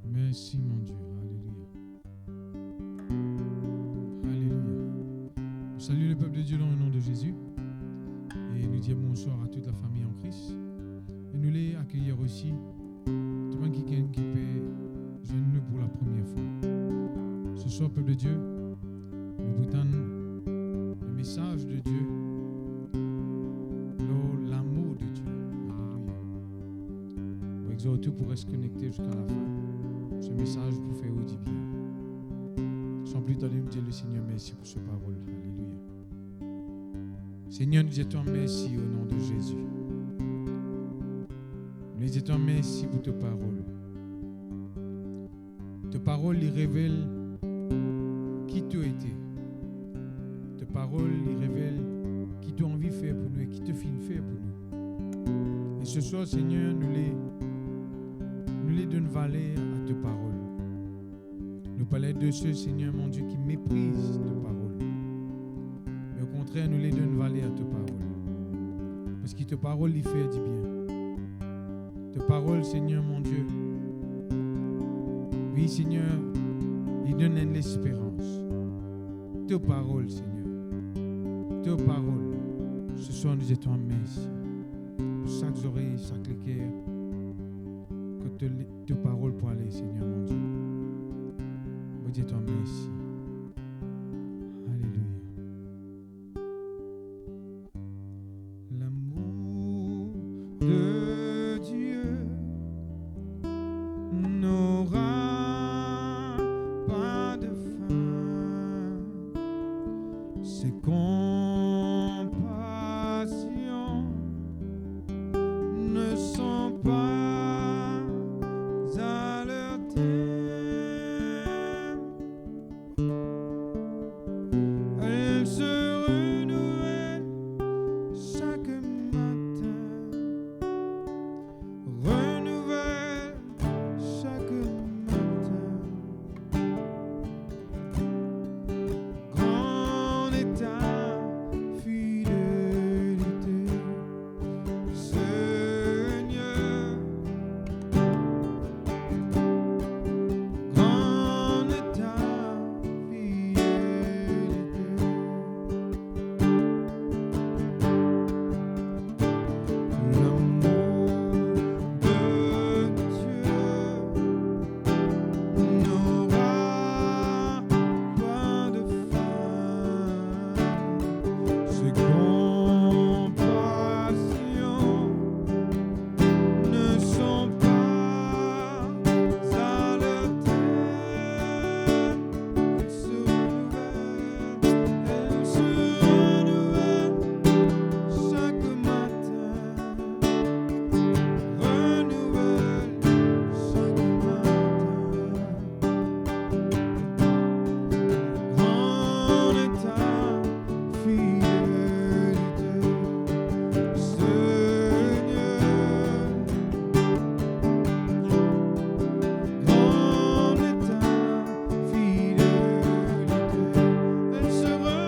Merci mon Dieu, alléluia. Alléluia. Nous saluons le peuple de Dieu dans le nom de Jésus et nous disons bonsoir à toute la famille en Christ. Et nous les accueillir aussi, tout le monde qui peut joindre nous pour la première fois. Ce soir, peuple de Dieu, nous vous donnons le message de Dieu, l'amour de Dieu. Alléluia. Pour exhorter, pour rester connecté jusqu'à la fin. Ce message vous fait du bien. Sans plus tarder, nous disons le Seigneur merci pour ce parole. Alléluia. Seigneur, nous disons merci au nom de Jésus. Nous disons merci pour ta parole. Ta parole, il révèle qui tu as été. Ta parole, il révèle qui tu as envie de faire pour nous et qui te fait faire pour nous. Et ce soir, Seigneur, nous les donnons valeur à ta parole. Nous parlons de ceux, Seigneur, mon Dieu, qui méprisent ta parole. Mais au contraire, nous les donnons valeur à ta parole. Parce que ta parole, il fait du bien. Ta parole, Seigneur, mon Dieu, oui, Seigneur, il donne une espérance. Ta parole, Seigneur, ta parole, ce soir, nous étions merci. Chaque oreille, chaque cœur, que ta parole pour aller, Seigneur, mon Dieu. Vous dites merci. Alléluia. L'amour de Dieu n'aura pas de fin. Ses compassions ne sont pas à leur terme. Elles se renouvellent chaque matin. Renouvellent chaque matin. Grand est ta fidélité, Seigneur. Grand est ta fidélité. L'amour de Dieu n'aura pas de fin. Ses compassions ne sont pas à leur terme. Elles se renouvellent chaque matin. Renouvellent chaque matin. Grande est ta fidélité, Seigneur. Grande est ta fidélité. Elle se renouvelle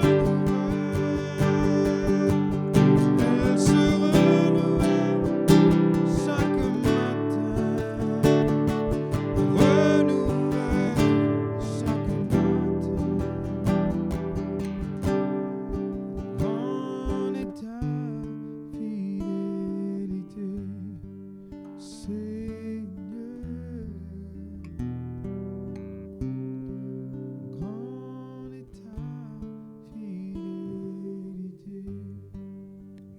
chaque matin. Renouvelle chaque matin. Grande est ta fidélité, Seigneur. Grande est ta fidélité.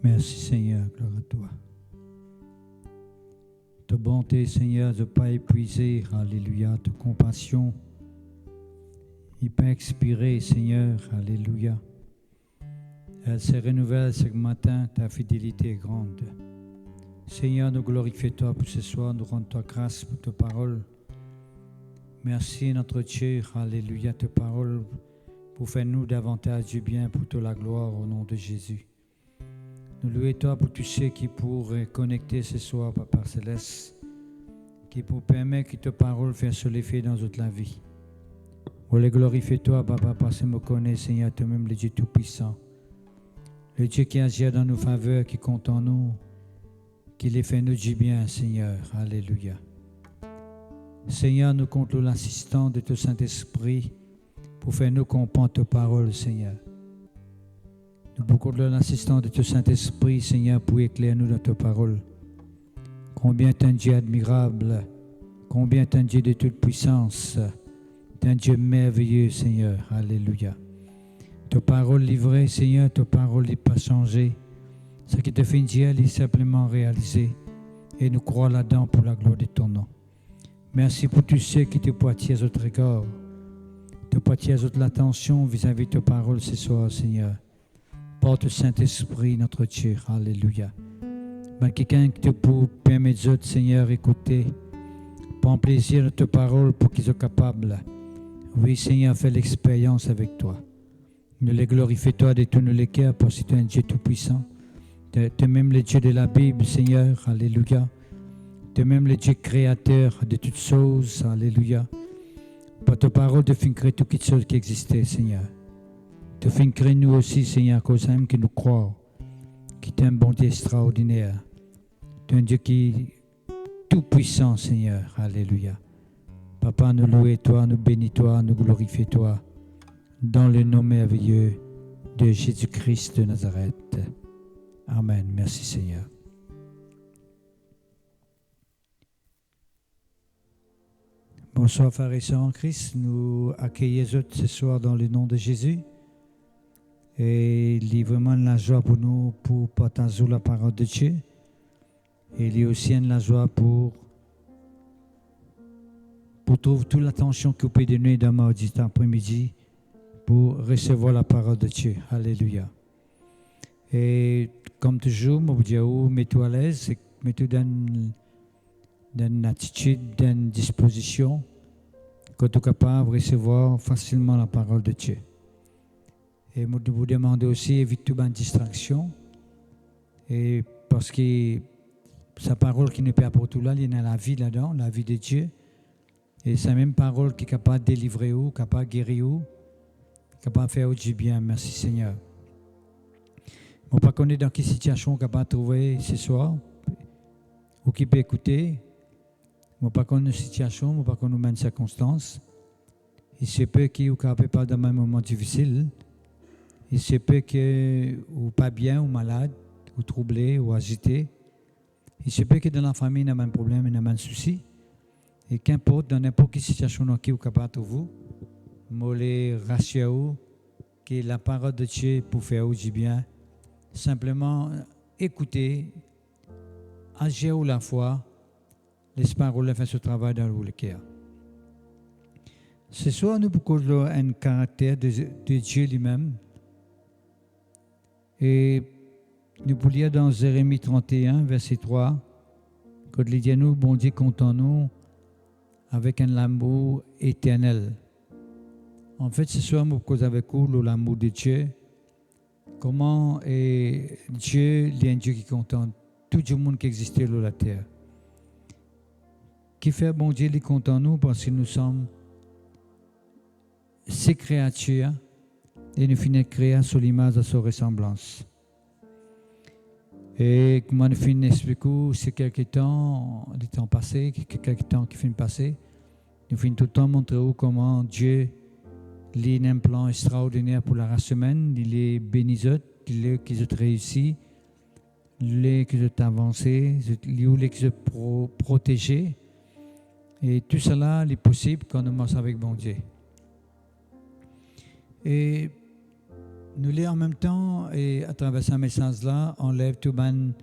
Merci Seigneur, gloire à toi. Ta bonté Seigneur de ne pas épuiser, alléluia, ta compassion, il peut expirer Seigneur, alléluia. Elle se renouvelle chaque matin, ta fidélité est grande. Seigneur, nous glorifions toi pour ce soir, nous rendons toi grâce pour ta parole. Merci notre Dieu, alléluia, ta parole pour faire nous davantage du bien pour toute la gloire au nom de Jésus. Nous louons toi pour tous ceux qui pourraient connecter ce soir, Papa Céleste, qui pour permettre que ta parole fasse se l'effet dans toute la vie. On les glorifie toi, Papa, parce que nous connaissons, Seigneur, toi-même le Dieu Tout-Puissant. Le Dieu qui agit dans nos faveurs, qui compte en nous, qui les fait nous du bien, Seigneur. Alléluia. Seigneur, nous comptons l'assistant de ton Saint-Esprit pour faire nous comprendre ta parole, Seigneur. Nous comptons l'assistant de ton Saint-Esprit, Seigneur, pour éclairer nous dans ta parole. Combien tu es un Dieu admirable, combien tu es un Dieu de toute puissance, tu es un Dieu merveilleux, Seigneur. Alléluia. Ta parole livrée, Seigneur, ta parole n'est pas changée. Ce qui te fait dire, elle est simplement réalisé. Et nous croyons là-dedans pour la gloire de ton nom. Merci pour tous ceux qui te portent à notre égard, te portent à notre attention vis-à-vis de ta parole ce soir, Seigneur. Porte Saint-Esprit, notre Dieu. Alléluia. Ben, quelqu'un qui te permet aux autres, Seigneur, écouter, prends plaisir de ta parole pour qu'ils soient capables. Oui, Seigneur, fais l'expérience avec toi. Nous les glorifions, toi, de tous nos cœurs, parce que tu es un Dieu tout-puissant. Tu es même le Dieu de la Bible, Seigneur. Alléluia. Tu es même le Dieu créateur de toutes choses. Alléluia. Par ta parole, tu fais créer toutes choses qui existaient, Seigneur. Tu fais créer nous aussi, Seigneur, cause même que nous croyons, qui est un bon Dieu extraordinaire. Tu es un Dieu qui est tout-puissant, Seigneur. Alléluia. Papa, nous louons toi, nous bénis toi, nous glorifions toi, dans le nom merveilleux de Jésus-Christ de Nazareth. Amen. Merci, Seigneur. Bonsoir, frères et sœurs en Christ. Nous accueillons ce soir dans le nom de Jésus. Et il est vraiment la joie pour nous pour partager la parole de Dieu. Et il est aussi la joie pour trouver toute l'attention que vous pouvez donner dans mardi après-midi pour recevoir la parole de Dieu. Alléluia. Et comme toujours, je vous dis, mets-toi à l'aise, mets-toi dans une attitude, dans une disposition, que tu es capable de recevoir facilement la parole de Dieu. Et je vous demande aussi, évite toute distraction. Et parce que sa parole qui n'est pas pour tout là, il y a la vie là-dedans, la vie de Dieu. Et c'est la même parole qui est capable de délivrer ou, capable de guérir ou, capable de faire du bien. Merci Seigneur. Je ne sais pas dans quelle situation on est capable de trouver ce soir, ou qui peut écouter. Je ne sais pas une situation, je ne sais pas une circonstance. Il se peut qu'il ou capable pas dans un moment difficile. Il se peut que ou pas bien, ou malade, ou troublé, ou agité. Il se peut que dans la famille, il y a un problème, il y a un souci. Et qu'importe, dans n'importe quelle situation dans laquelle vous êtes capable de vous, je les rassure que la parole de Dieu pour faire du bien. Simplement écouter, agir la foi, laisse parole faire ce travail dans le cœur. Ce soir, nous avons un caractère de Dieu lui-même. Et nous pouvons lire dans Jérémie 31, verset 3, quand il dit à nous, bon Dieu, compte en nous avec un amour éternel. En fait, ce soir, nous causons avec vous l'amour de Dieu. Comment est Dieu, il y a un Dieu qui contente tout le monde qui existe sur la terre. Qui fait bon Dieu, il compte en nous parce que nous sommes ses créatures et nous finissons créés sur l'image de sa ressemblance. Et comment nous finissons expliquer, c'est quelques temps, les temps passés, quelques temps qui finissent passer, nous finissons tout le temps montrer comment Dieu il a un plan extraordinaire pour la race humaine, il est béni, il est qu'ils ont réussi, il est qu'ils ont avancé, il est qu'ils ont protégé. Et tout cela est possible quand nous marchons avec bon Dieu. Et nous lisons en même temps, et à travers ce message-là, on lève toute une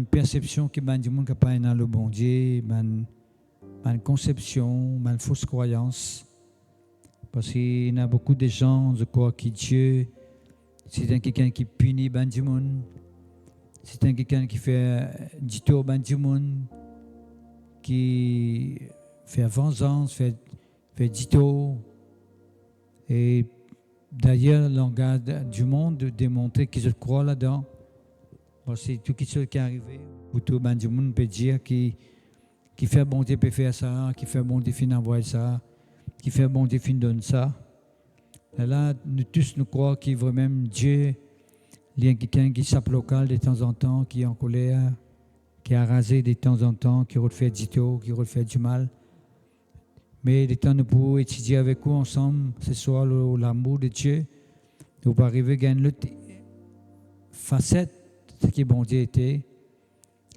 perception que du monde qui n'a pas dans le bon Dieu, une conception, une fausse croyance. Parce qu'il y a beaucoup de gens, je crois, que Dieu, c'est quelqu'un qui punit du monde, c'est quelqu'un qui fait du tort du monde, qui fait vengeance, fait dito. Et d'ailleurs, le langage du monde démontrer qu'ils se croient là-dedans. C'est tout ce qui est arrivé. Pour tout le monde peut dire qui fait bon Dieu peut faire ça, qui fait bon Dieu fin envoyer ça, qui fait bon Dieu fin donne ça. Et là, nous tous nous croyons qu'il veut même Dieu, il y a quelqu'un qui s'appelle local de temps en temps, qui est en colère, qui a rasé de temps en temps, qui refait du tort, qui refait du mal. Mais le temps nous pouvons étudier avec vous ensemble ce soir l'amour de Dieu. Nous pouvons arriver à gagner l'autre facette de ce que bon Dieu était.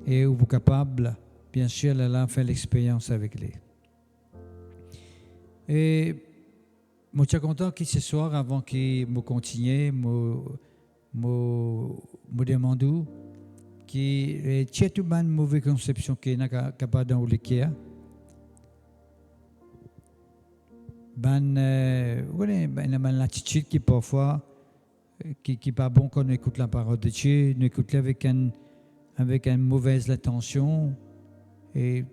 Et vous êtes capable, bien sûr, de faire l'expérience avec lui. Et je suis content que ce soir, avant que je continue, je demande que tu as une mauvaise conception qui est capable dans le cœur. L'attitude qui parfois qui n'est pas bon quand on écoute la parole de Dieu, on écoute avec une mauvaise attention et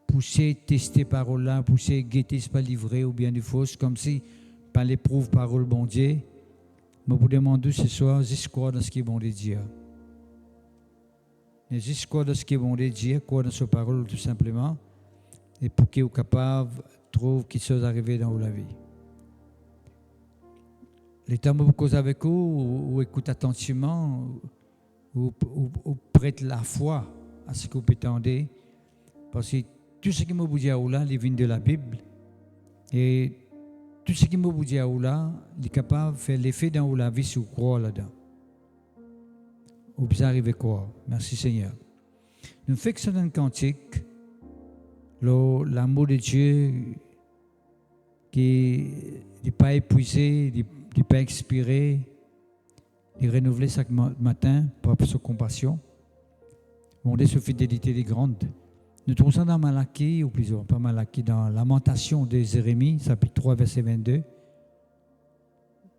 pousser, tester parole là, pousser, guetter, c'est pas livré ou bien du faux, comme si par l'éprouve parole bon Dieu. Je vous demande ce soir, juste quoi dans ce qui est bon de dire. Juste quoi dans ce qui est bon de dire, quoi dans sa parole tout simplement, et pour qu'il soit capable de trouver quelque chose arrivé dans la vie. Les temps où vous causez avec vous, ou écoutez attentivement, ou prête la foi à ce que vous prétendez, parce que tout ce que je vous dis là, il vient de la Bible, et tout ce que je vous dis là, il est capable de faire l'effet dans la vie si vous croyez là-dedans. Vous arrivez à croire. Merci Seigneur. Nous faisons un cantique, l'amour de Dieu qui n'est pas épuisé, qui n'est pas expiré, il est renouvelé chaque matin par sa compassion. On est sur fidélité des grandes. Nous trouvons ça dans Malachie, ou plutôt pas Malachie, dans Lamentation de Jérémie, chapitre 3, verset 22.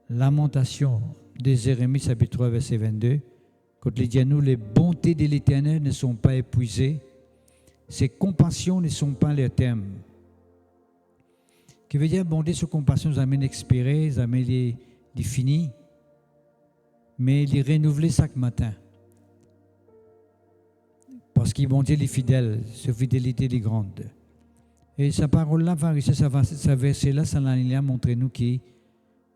Lamentation de Jérémie, chapitre 3, verset 22. Quand il dit à nous, les bontés de l'Éternel ne sont pas épuisées, ses compassions ne sont pas leur terme. Qui veut dire, bonté sur compassion, ça amène expiré, ça amène les finis, mais les renouveler chaque matin. Parce qu'ils vont dire les fidèles, sa fidélité des grandes. Et sa parole-là, sa verset-là, ça l'a montré nous qui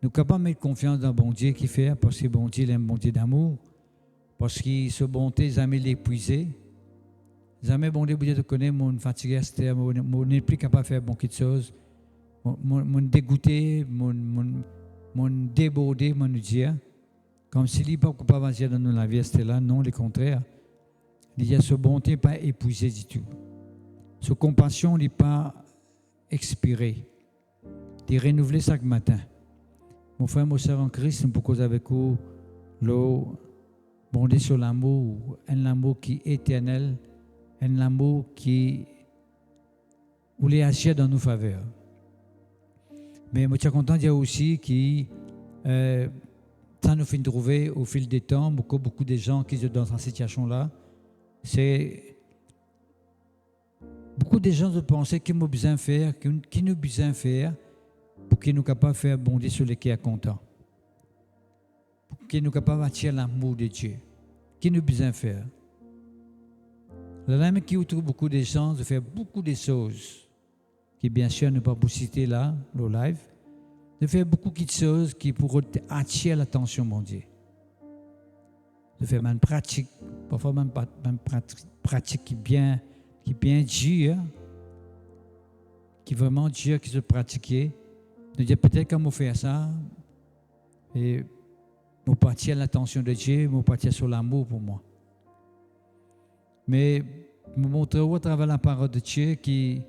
nous sommes capables de mettre confiance dans bon Dieu qui fait, parce que bon Dieu, il aime bon Dieu d'amour, parce que sa bonté, jamais l'épuiser. Jamais bon Dieu, vous connaissez, mon fatigué, mon n'est plus capable de faire beaucoup de choses. Mon dégoûté, mon débordé, mon dire, comme s'il n'est pas capable d'agir dans la vie, c'était là, non, le contraire. Il y a sa bonté n'est pas épuisée du tout. Sa compassion n'est pas expirée. Il est renouvelé chaque matin. Mon frère, mon soeur en Christ, nous pouvons causer avec vous bonté sur l'amour, un amour qui est éternel, un amour qui voulait agir dans nos faveurs. Mais je suis content de dire aussi que ça nous fait trouver au fil des temps beaucoup de gens qui sont dans cette situation-là. C'est beaucoup de gens qui pensent qu'ils nous besoin faire, qui nous besoin faire pour qu'ils nous capables de faire bondir sur les qui sont contents, pour qu'ils nous capables d'attirer l'amour de Dieu, qui nous besoin faire. Là même qui trouve beaucoup de gens de faire beaucoup de choses qui bien sûr ne pas vous citer là, le live, de faire beaucoup de choses qui pourraient attirer l'attention de Dieu. De faire même pratique, parfois même pratique qui bien dure, qui vraiment dure, qui se pratiquer. De dire peut-être quand on fait ça, et on peut attirer l'attention de Dieu, on peut attirer sur l'amour pour moi. Mais me montrer à travers la parole de Dieu qui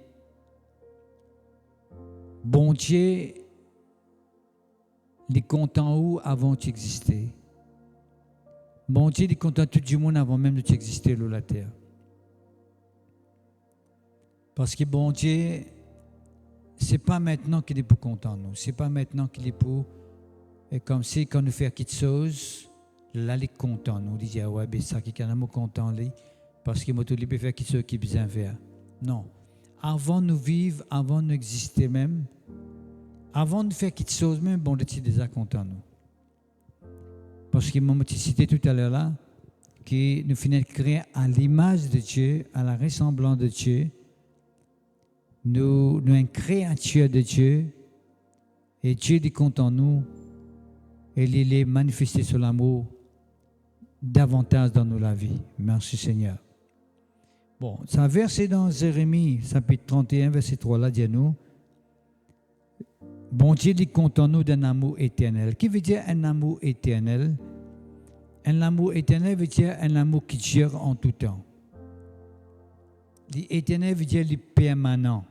bon Dieu il est content où avant d'exister. Bon Dieu il est content tout du monde avant même d'exister sur la terre. Parce que bon Dieu c'est pas maintenant qu'il est pour content nous, c'est pas maintenant qu'il est pour et comme si quand nous faisons quelque chose, là il est content nous, il dit ouais ben ça qui est content lui parce qu'il m'a tout libre faire quelque chose qu'il besoin faire. Non. avant de nous vivre, avant de nous exister même, avant de faire quelque chose même, bon, Dieu est déjà content nous. Parce qu'il m'a cité tout à l'heure là, que nous finissons créer à l'image de Dieu, à la ressemblance de Dieu. Nous sommes une créature de Dieu et Dieu est content de nous et il est manifesté sur l'amour davantage dans nous la vie. Merci Seigneur. Bon, ça verset dans Jérémie, chapitre 31, verset 3, là, dit nous, bon Dieu est content de nous d'un amour éternel. Qui veut dire un amour éternel? Un amour éternel veut dire un amour qui dure en tout temps. L'éternel veut dire le permanent.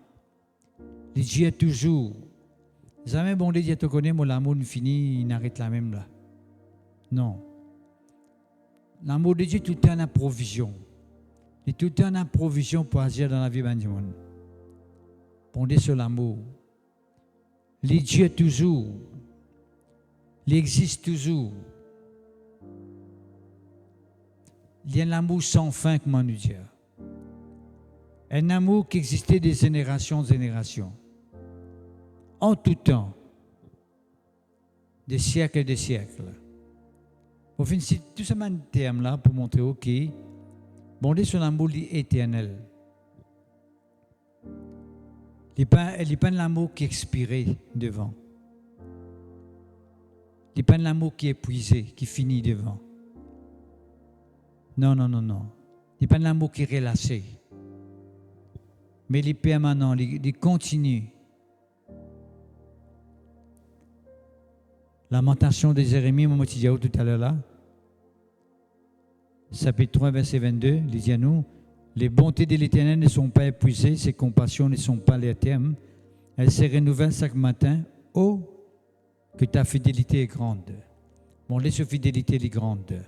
Il dure toujours. Jamais bon Dieu te connaît, mon amour ne finit, il n'arrête la même là. Non. L'amour de Dieu tout le temps en provision. Il est tout le temps en provision pour agir dans la vie du monde. Bon Dieu sur l'amour. Il dure toujours. Il existe toujours. Il y a un amour sans fin, comme on nous dit. Un amour qui existait des générations en générations. En tout temps. Des siècles et des siècles. Au fin, c'est tout ce terme-là pour montrer, OK, bon Dieu, son amour est éternel. Il n'est pas l'amour qui est expiré devant. Il n'est pas l'amour qui est épuisé, qui finit devant. Non. Il n'est pas l'amour qui est relâché. Mais il est permanent, il continue. Lamentation de Jérémie, mon dit tout à l'heure là, chapitre 3, verset 22, il dit à nous, les bontés de l'Éternel ne sont pas épuisées, ses compassions ne sont pas les termes, elles se renouvellent chaque matin. Oh, que ta fidélité est grande. Bon, laisse fidélité est grande.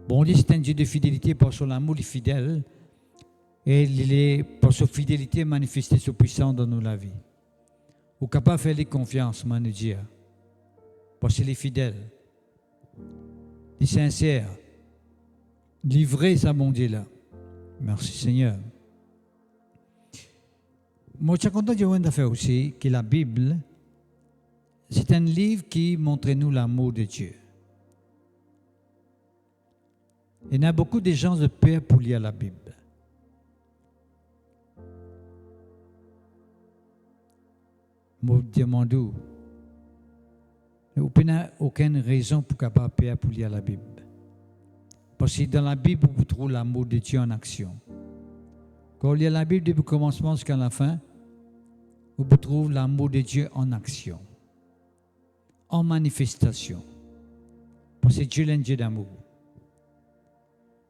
Bon, c'est un Dieu de fidélité par son amour, il est fidèle, et il est par sa fidélité manifestée, sa puissance dans nos vies. Ou capable de faire les confiances, mon Dieu. Parce qu'il est fidèle, il est sincère, livré ça, mon Dieu là. Merci Seigneur. Moi, je suis content de faire aussi que la Bible, c'est un livre qui montre nous l'amour de Dieu. Il y a beaucoup de gens de peur pour lire la Bible. Moi, je demande vous n'avez aucune raison pour capable peur pour lire la Bible. Parce que dans la Bible, vous trouvez l'amour de Dieu en action. Quand vous lisez la Bible depuis le commencement jusqu'à la fin, vous trouvez l'amour de Dieu en action, en manifestation. Parce que Dieu est un Dieu d'amour.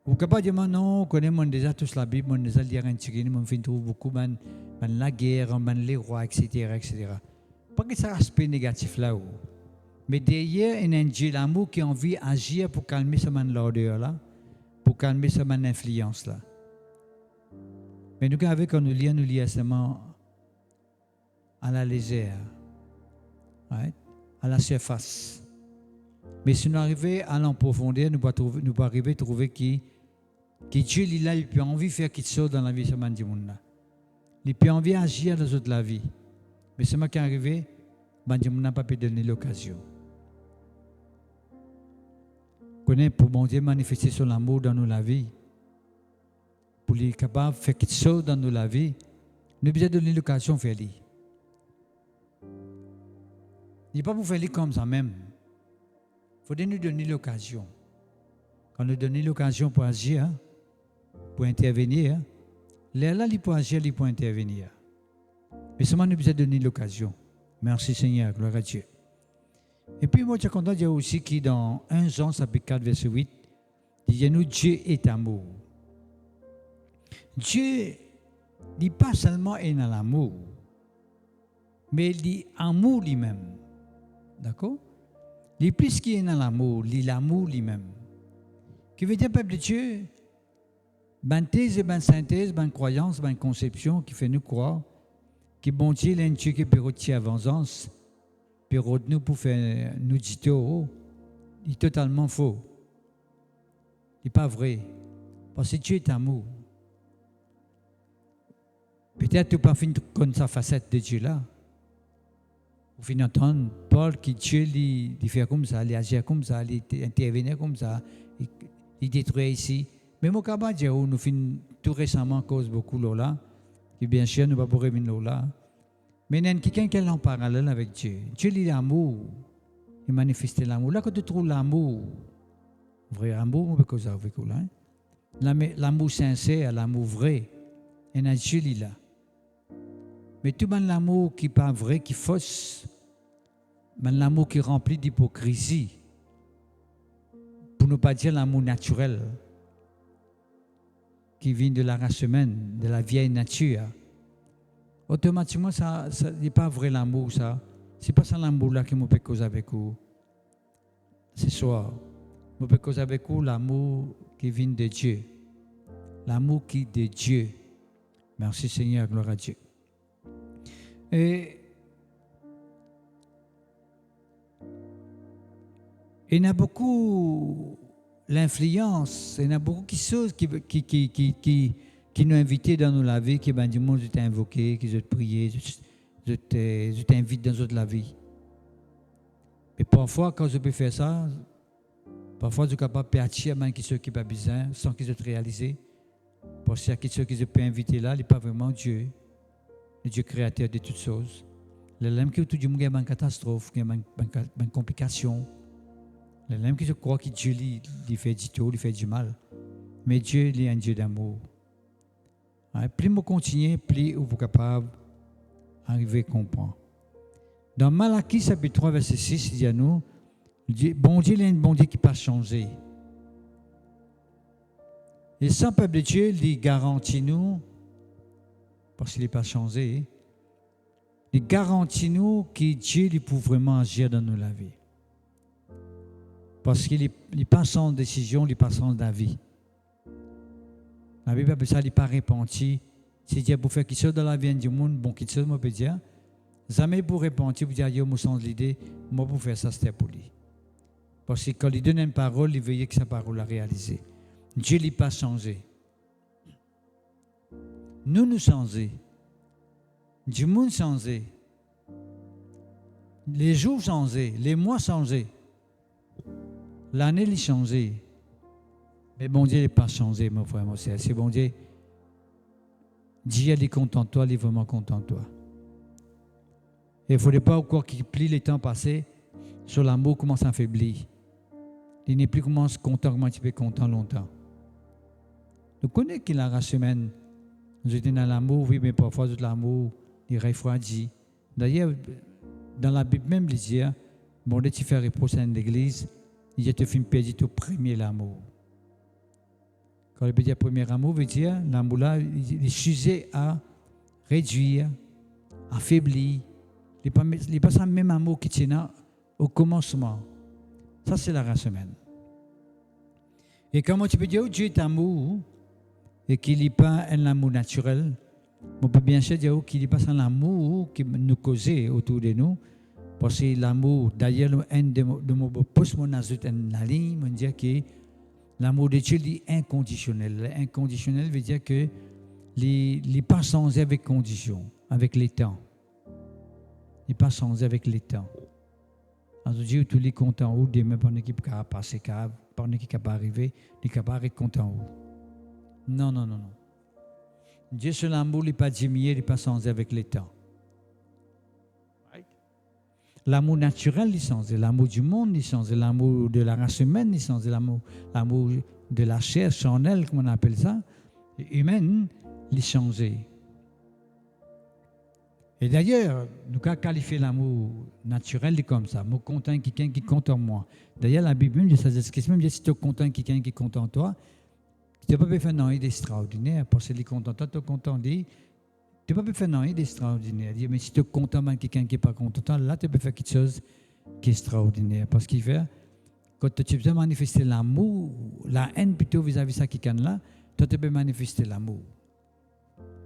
Vous ne pouvez pas dire, non, on connaît déjà tous la Bible, on déjà lire un petit peu, on trouve beaucoup de la guerre, les rois, etc. Pas que ça aspect négatif là-haut. Mais derrière, il y a un Dieu d'amour qui a envie d'agir pour calmer ce l'odeur là, pour calmer ce influence là. Mais nous, quand nous lisons seulement à la légère, right? À la surface. Mais si nous arrivons à l'en profondeur, nous pouvons arriver à trouver que Dieu, il peut envie de faire quelque chose dans la vie de ce monde. Il peut envie d'agir dans la vie. Mais c'est moi qui est arrivé, Dieu n'a pas pu donner l'occasion. Pour bon Dieu manifester son amour dans nos vies, pour être capable de faire quelque chose dans nos vies, nous devons donner l'occasion de faire. Il n'est pas pour faire comme ça même. Il faut nous donner l'occasion. Quand nous donnons l'occasion pour agir, pour intervenir, là, il peut agir, il peut intervenir. Mais seulement nous devons donner l'occasion. Merci Seigneur, gloire à Dieu. Et puis moi, je suis content de dire aussi que dans 1 Jean, chapitre 4, verset 8, il dit nous, Dieu est amour. Dieu n'est pas seulement dans l'amour, mais il dit amour lui-même. D'accord? Il est plus qu'il est dans l'amour, il est l'amour lui-même. Qui veut dire, peuple de Dieu, ben thèse, ben synthèse, ben croyance, ben conception qui fait nous croire que bon Dieu est un Dieu qui peut retirer vengeance. Puis nous pour faire nous dire, il est totalement faux. Il n'est pas vrai. Parce que Dieu est amour. Peut-être tu n'as pas fini de connaître sa facette de Dieu là. Vous finissez d'entendre Paul qui Dieu il fait comme ça, il agit comme ça, il intervenait comme ça, il détruit ici. Mais mon cabas dire nous finissons tout récemment cause beaucoup là, qui bien sûr nous pas pour revenir là. Mais il y a quelqu'un qui est en parallèle avec Dieu. Dieu il est l'amour, il manifeste l'amour. Là quand tu trouves l'amour, vrai amour, on peut causer avec vous là. L'amour sincère, l'amour vrai, il y a Dieu là. Mais tout l'amour qui n'est pas vrai, qui est fausse, l'amour qui est rempli d'hypocrisie, pour ne pas dire l'amour naturel, qui vient de la race humaine, de la vieille nature, automatiquement, ça n'est pas vrai l'amour, ça. Ce n'est pas ça l'amour-là que je peux causer avec vous. Ce soir, je peux causer avec vous l'amour qui vient de Dieu. L'amour qui est de Dieu. Merci Seigneur, gloire à Dieu. Et il y a beaucoup l'influence, il y a beaucoup de choses qui nous invitent dans nos vie, qui du monde je t'ai invoqué, qui je te prié, je t'invite dans la vie. Et parfois, quand je peux faire ça, parfois je suis capable de partir à qui ceux qui n'ont pas besoin, sans qu'ils se réalisent. Parce qu'il y a ceux qui je peux inviter là, il n'est pas vraiment Dieu. Le Dieu créateur de toutes choses. Les gens qui tout du monde, il y a une catastrophe, il y a une complication. Les gens qui croient que Dieu lui fait du tout, lui fait du mal. Mais Dieu il est un Dieu d'amour. Plus vous continuez, plus vous êtes capable d'arriver à comprendre. Dans Malachie, chapitre 3, verset 6, il dit à nous, bon Dieu, il est un bon Dieu qui n'a pas changé. Et sans peuple de Dieu, il garantit nous, parce qu'il n'est pas changé, il garantit nous que Dieu il peut vraiment agir dans nos vies. Parce qu'il n'est pas sans décision, il n'est pas sans avis. La Bible appelle ça, il n'est pas repenti. Si Dieu pour faire quelque chose dans la vie du monde, bon, quelque chose, moi, peut dire, jamais pour repentir, pour dire, yo, moi, sans l'idée, moi, pour faire ça, c'était pour lui. Parce que quand il donne une parole, il veut que sa parole la réaliser. Dieu n'est pas changé. Nous changés. Du monde changé. Les jours changés, les mois changés. L'année est changée. Mais bon Dieu n'est pas changé, mon frère, mon frère. C'est bon Dieu. Dieu est content de toi, il est vraiment content de toi. Et il ne faudrait pas encore qu'il plie les temps passés, sur l'amour commence à affaiblir. Il n'est plus content, comment tu peux content longtemps. Nous connaissons que la race humaine, nous étions dans l'amour, oui, mais parfois l'amour, il refroidit. D'ailleurs, dans la Bible même, il dit, bon Dieu, tu fais reproche à l'église, il te fait perdre ton premier l'amour. Quand il dit premier amour, veut dire l'amour là, il est sujet à réduire, à affaiblir. Il n'est pas le même amour qui tient au commencement. Ça, c'est la race humaine. Et comment tu peux dire que Dieu est amour et qu'il n'est pas un amour naturel? On peut bien sûr dire qu'il n'est pas un amour qui nous cause autour de nous. Parce que l'amour, d'ailleurs, un de mes postes, mon ajoute une ligne, on dit que l'amour de Dieu est inconditionnel. Inconditionnel veut dire que il n'est pas changé avec condition, avec les temps. Il n'est pas changé avec les temps. Alors Dieu, tout est content où, demain, par une équipe qui a passé, par une équipe qui va arriver, il est capable d'être content où. Non. Dieu, sur l'amour, il n'est pas diminué, il n'est pas changé avec les temps. L'amour naturel, il change. L'amour du monde, il change. L'amour de la race humaine, il change. L'amour de la chair charnelle, comme on appelle ça, humaine, il change. Et d'ailleurs, nous avons qualifié l'amour naturel comme ça. Moi, content quelqu'un qui compte en moi. D'ailleurs, la Bible dit ça, si tu es content quelqu'un qui compte en toi, tu ne peux pas faire rien d'extraordinaire. Parce qu'il est content, tu es content de. Tu ne peux pas faire rien d'extraordinaire. Mais si tu es content de quelqu'un qui n'est pas content, là, tu peux faire quelque chose qui est extraordinaire. Parce qu'il fait, quand tu peux manifester l'amour, la haine plutôt vis-à-vis de quelqu'un-là, tu peux manifester l'amour.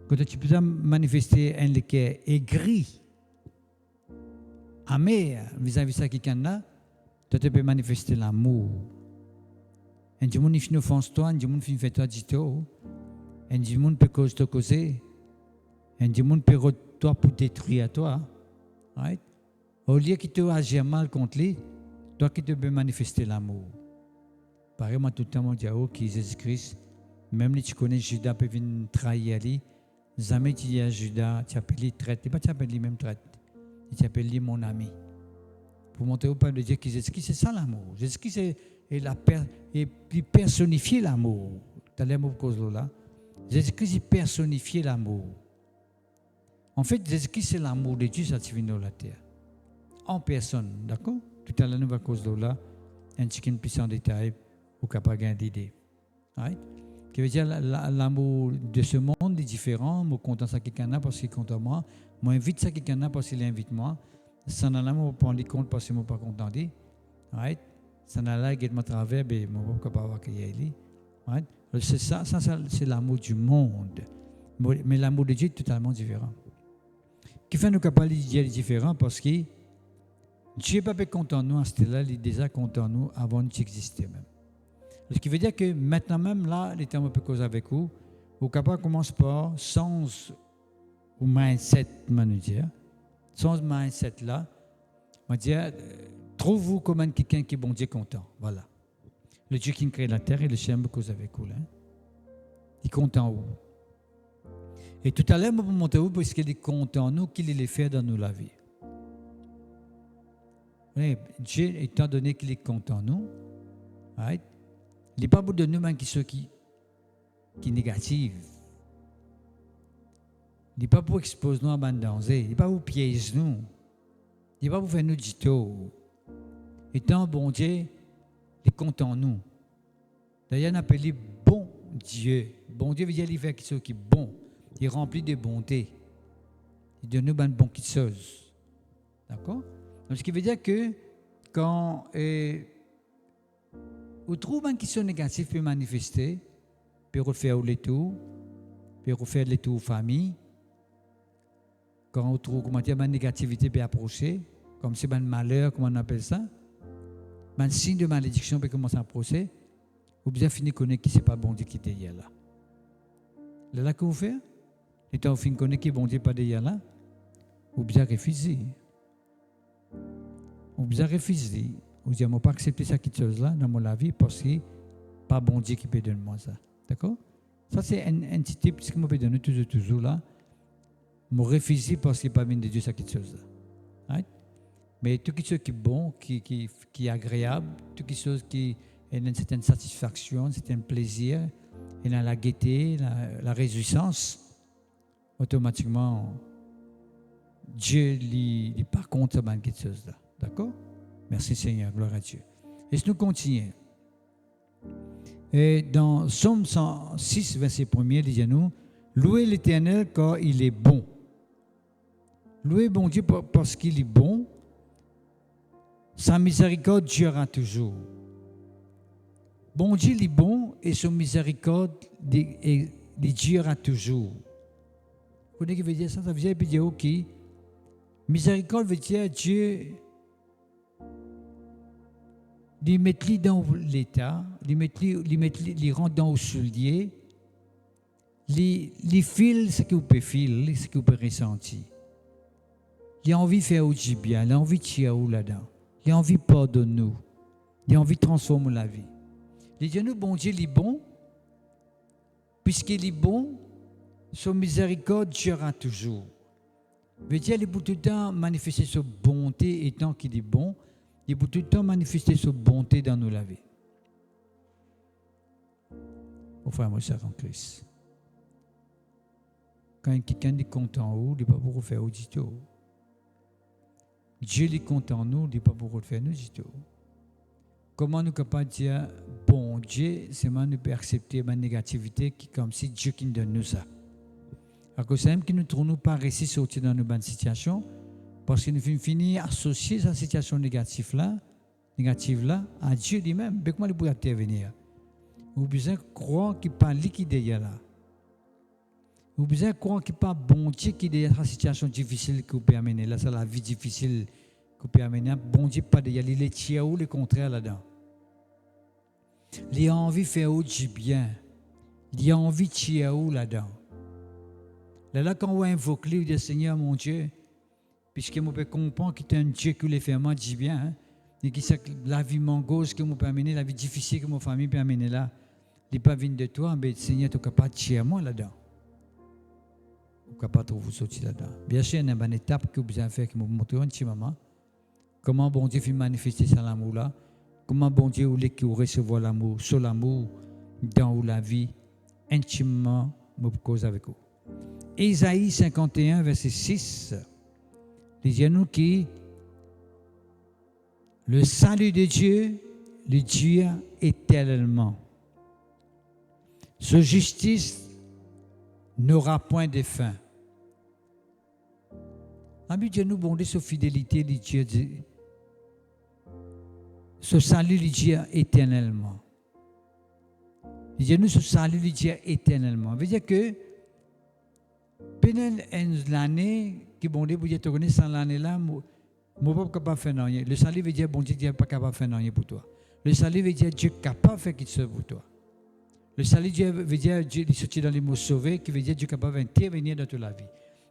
Quand tu peux manifester un qui est aigri, amer vis-à-vis de quelqu'un-là, tu peux manifester l'amour. Et du monde qui offense toi, du monde qui fait toi du tout, et du monde peut causer. Un démon peut toi pour détruire toi. Right? Au lieu qu'il te agir mal contre lui, toi qui te peux manifester l'amour. Pareil, moi, tout le temps, je dis, oh, qui Jésus-Christ, même si tu connais Judas, peut venir trahir lui. Jamais tu dis à Judas, tu appelles lui traite. Tu appelles lui même traite. Tu appelles lui mon ami. Pour montrer au peuple de Dieu que Jésus-Christ, c'est ça l'amour. Jésus-Christ il personnifiait l'amour. Tu as l'amour cause là. Jésus-Christ, il personnifiait l'amour. En fait, Jésus-Christ, c'est l'amour de Dieu, ça tu vient dans la terre. En personne, d'accord? Tout à l'heure, nous va cause là, un petit plus en détail, ou capable de d'idée. Right? Qui veut dire l'amour de ce monde est différent. Moi, content ça quelqu'un là parce qu'il est content moi. Moi, invite ça quelqu'un là parce qu'il invite moi. Ça n'a l'amour pour prendre compte parce que moi pas content dit. Right? Ça n'a là qui est à travers, mais moi pas capable d'accueillir lui. Right? C'est ça, c'est l'amour du monde. Mais l'amour de Dieu est totalement différent. Qui fait nous capables de dire différent parce que Dieu n'est pas content de nous à ce là, il est déjà content de nous avant d'exister même. Ce qui veut dire que maintenant même là, les temps un peu cause avec vous, vous capable commence par sans ou mindset, dire, sans mindset là, on dire trouve-vous comme quelqu'un qui est bon Dieu content, voilà. Le Dieu qui crée la terre et le ciel me cause avec vous là. Il est content où? Et tout à l'heure, je vais vous montrer où parce qu'il est content nous, qu'il est fait dans nous la vie. Oui, Dieu, étant donné qu'il est content nous, right? Il n'est pas pour de nous même qui sont qui négatifs. Il n'est pas pour exposer nous à un danger. Il n'est pas pour piéger nous. Il n'est pas pour faire nous du tort. Étant bon Dieu, il est content nous. D'ailleurs, on appelle lui bon Dieu. Bon Dieu veut dire qu'il fait quelque chose qui est bon. Il est rempli de bonté. Il donne nous une bonne chose. D'accord? Donc, ce qui veut dire que quand on trouve une question négative peut manifester, peut refaire les tours, peut refaire les tours famille. Quand on trouve comment dire, une négativité peut approcher, comme c'est un malheur, comment on appelle ça, un signe de malédiction peut commencer à approcher, ou bien finir de connaître qui c'est pas bon Dieu qui est là. Là que vous faites, et quand vous finissez de connaître qui est bon Dieu pas derrière là, ou bien refuser. Ou bien refuser. Ou bien, je ne peux pas accepter ça quelque chose là dans mon vie parce que pas bon Dieu qui peut donner moi ça. D'accord? Ça, c'est un petit type que je peux donner toujours là. Je refuse parce qu'il n'est pas venu de Dieu ça quelque chose là. Right? Mais tout quelque chose qui est bon, qui est agréable, tout quelque chose qui a une certaine satisfaction, un certain plaisir, et dans la gaieté, la réjouissance, automatiquement, Dieu n'est pas contre quelque chose là. D'accord? Merci Seigneur, gloire à Dieu. Et si nous continuons. Et dans Psaume 106, verset 1er, il dit à nous, louez l'Éternel car il est bon. Louez bon Dieu parce qu'il est bon. Sa miséricorde durera toujours. Bon Dieu il est bon et son miséricorde il durera toujours. Vous connaissez ce que veut dire ça? Ça veut dire ok. Miséricorde veut dire Dieu les mettre dans l'état, les rendre dans le soulier, les fils ce que vous pouvez filer, ce que vous pouvez ressentir. Il a envie de faire du bien, il a envie de tirer là-dedans, il a envie de pardonner nous, il a envie de transformer la vie. Les dieux nous, bon Dieu, il est bon, puisqu'il est bon, son miséricorde durera toujours. Veut dire, il est pour tout le temps manifester sa bonté étant qu'il est bon. Il peut tout le temps manifester sa bonté dans nos la vie. Au frère, moi, ça en Christ. Quand quelqu'un est content, il n'est pas pour faire du tout. Dieu est content, nous, il n'est pas pour faire du tout. Comment nous sommes capables de dire, bon Dieu, c'est moi nous peut accepter ma négativité qui comme si Dieu qui nous donne nous ça. À cause même que nous ne trouvons pas réussi à sortir dans nos bonnes situations. Parce que nous finissons associer cette situation négative là à Dieu lui-même. Mais comment il peut intervenir? Vous avez besoin de croire qu'il parle liquide là. Vous avez besoin de croire qu'il parle bon Dieu qui est dans la situation difficile que vous pouvez amener. Là, c'est la vie difficile que vous pouvez amener. Bon Dieu pas derrière. Il est tiers ou le contraire là-dedans. Il a envie de faire du bien. Il a envie de tiers ou là-dedans. Là, quand on invoque lui, dit Seigneur, mon Dieu, puisque je peux comprendre que tu es un Dieu qui les fait moi, dis bien, hein, et qui sait que la vie mangose que je peux amener, la vie difficile que ma famille peut amener là, n'est pas venue de toi, mais Seigneur, tu es capable de tirer moi là-dedans. Tu es capable de vous sortir là-dedans. Bien sûr, il y a une étape que vous avez fait, qui vous montre un petit moment, comment bon Dieu fait manifester cet amour-là, comment bon Dieu voulait qu'il recevoir l'amour, sur l'amour, dans la vie, intimement, me cause avec vous. Ésaïe 51, verset 6, il nous qui le salut de Dieu, le Dieu éternellement. Sa justice n'aura point de fin. Ami Dieu nous bonde sa fidélité, le Dieu, ce salut, le Dieu éternellement. Dieu nous ce salut, le Dieu éternellement. Ça veut dire que pendant l'année qui bon Dieu pour dire te connaître sans l'année là, moi pas capable faire rien. Le salut veut dire bon Dieu n'est pas capable faire rien pour toi. Le salut veut dire Dieu est capable de faire quelque chose pour toi. Le salut veut dire Dieu est sorti dans les mots sauvés, qui veut dire Dieu est capable d'intervenir dans toute la vie.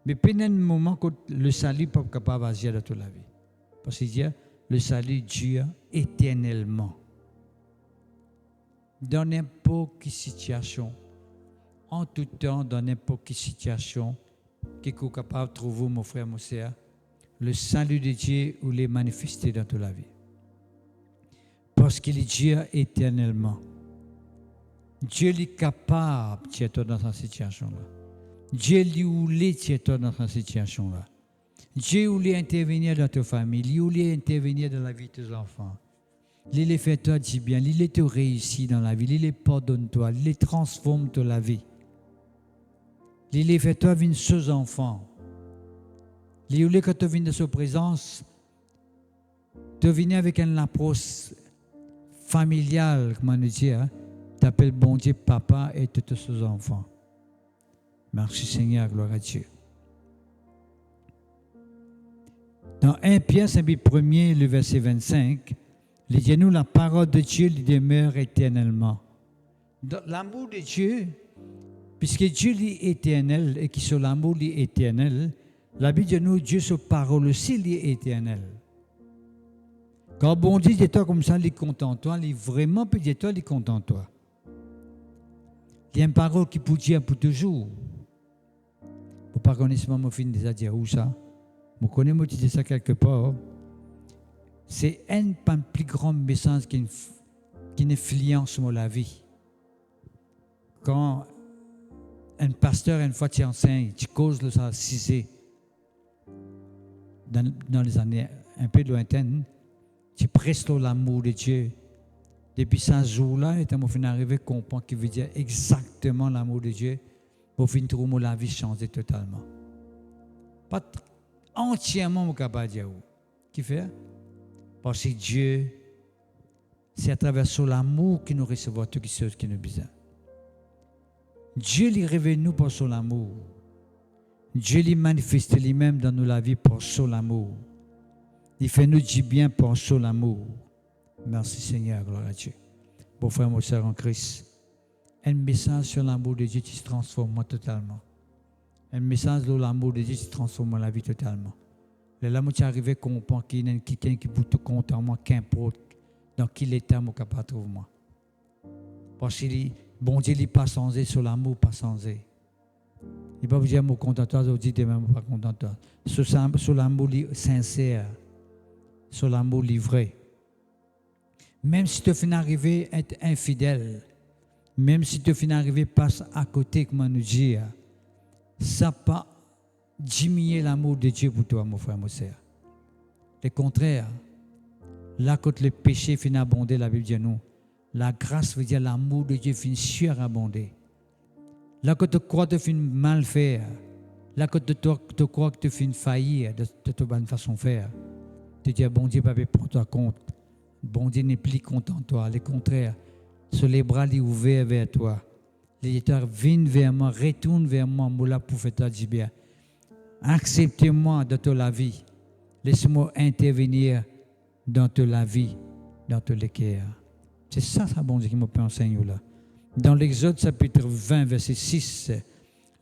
Mais pendant un moment que le salut n'est pas capable d'agir dans toute la vie. Parce qu'il dit le salut Dieu éternellement. Dans n'importe quelle situation, en tout temps, dans n'importe quelle situation, qui est capable de trouver, mon frère, mon sœur, le salut de Dieu ou les manifester dans toute la vie. Parce qu'il est Dieu éternellement. Dieu est capable de t'aider dans cette situation-là. Dieu voulait t'aider dans cette situation-là. Dieu voulait intervenir dans ta famille. Il voulait intervenir dans la vie de tes enfants. Il les fait toi du bien. Il te réussit dans la vie. Il les pardonne toi. Il les transforme dans la vie. Il les fait toi venir sous enfants. Il voulait que tu viennes de sa présence, tu viennes avec une approche familiale, comment nous dire, tu appelles bon Dieu papa et tous ses enfants. Merci Seigneur, gloire à Dieu. Dans 1 Pierre, chapitre 1er, le verset 25, il dit nous la parole de Dieu lui demeure éternellement. Dans l'amour de Dieu, puisque Dieu est éternel et qui sur l'amour est éternel, la Bible dit nous, Dieu, sa parole aussi, il est éternel. Quand bon Dieu dit toi comme ça, il est content de toi, il est vraiment peut dire toi, il est content de toi. Il y a une parole qui peut dire pour toujours. Vous ne connaissez pas mon film déjà dire où ça? Vous connaissez moi dire ça quelque part. C'est un plus grand message qui influence la vie. Quand un pasteur, une fois, tu enseignes, tu causes le ça cisé. Dans les années un peu lointaines, tu presses l'amour de Dieu. Depuis ce jour-là, et tu m'as arrivé à comprendre qu'il veut dire exactement l'amour de Dieu pour finir trouver la vie changer totalement. Pas entièrement capable de dire où. Qui fait? Parce que Dieu, c'est à travers l'amour qu'il nous recevons toutes les choses qui nous besoin. Dieu lui révèle nous par son amour. Dieu lui manifeste lui-même dans nos vies par son amour. Il fait nous du bien par son amour. Merci Seigneur, gloire à Dieu. Bon frère, mon soeur en Christ, un message sur l'amour de Dieu qui se transforme totalement. Un message sur l'amour de Dieu qui se transforme la vie totalement. Là, je suis arrivé à comprendre qu'il y a quelqu'un qui peut te compter moi, qu'importe dans quel état je suis capable de trouver moi. Parce que bon Dieu n'est pas changé sur l'amour, pas changé. Il ne va pas vous dire, je suis content de toi, je dis demain, je ne suis pas content de toi. Sur l'amour sincère, sur l'amour livré. Même si tu finis d'arriver à être infidèle, même si tu finis d'arriver à passer à côté, comme on nous dit, ça n'a pas diminué l'amour de Dieu pour toi, mon frère, mon sœur. Le contraire, là, quand le péché finit d'abonder, la Bible dit nous, la grâce veut dire l'amour de Dieu finit surabonder. Là, quand tu crois que tu finis mal faire, là, quand tu crois que tu finis faillir de ta bonne façon de faire, tu dis, bon Dieu, papa, prends-toi compte. Bon Dieu n'est plus content de toi. Le contraire, sur les bras ouverts vers toi. Les gens viennent vers moi, retournent vers moi, moula pour faire toi du bien. Acceptez-moi dans toute la vie. Laisse-moi intervenir dans toute la vie, dans tout le cœur. C'est ça, bon Dieu, qui m'a enseigné là. Dans l'Exode chapitre 20, verset 6,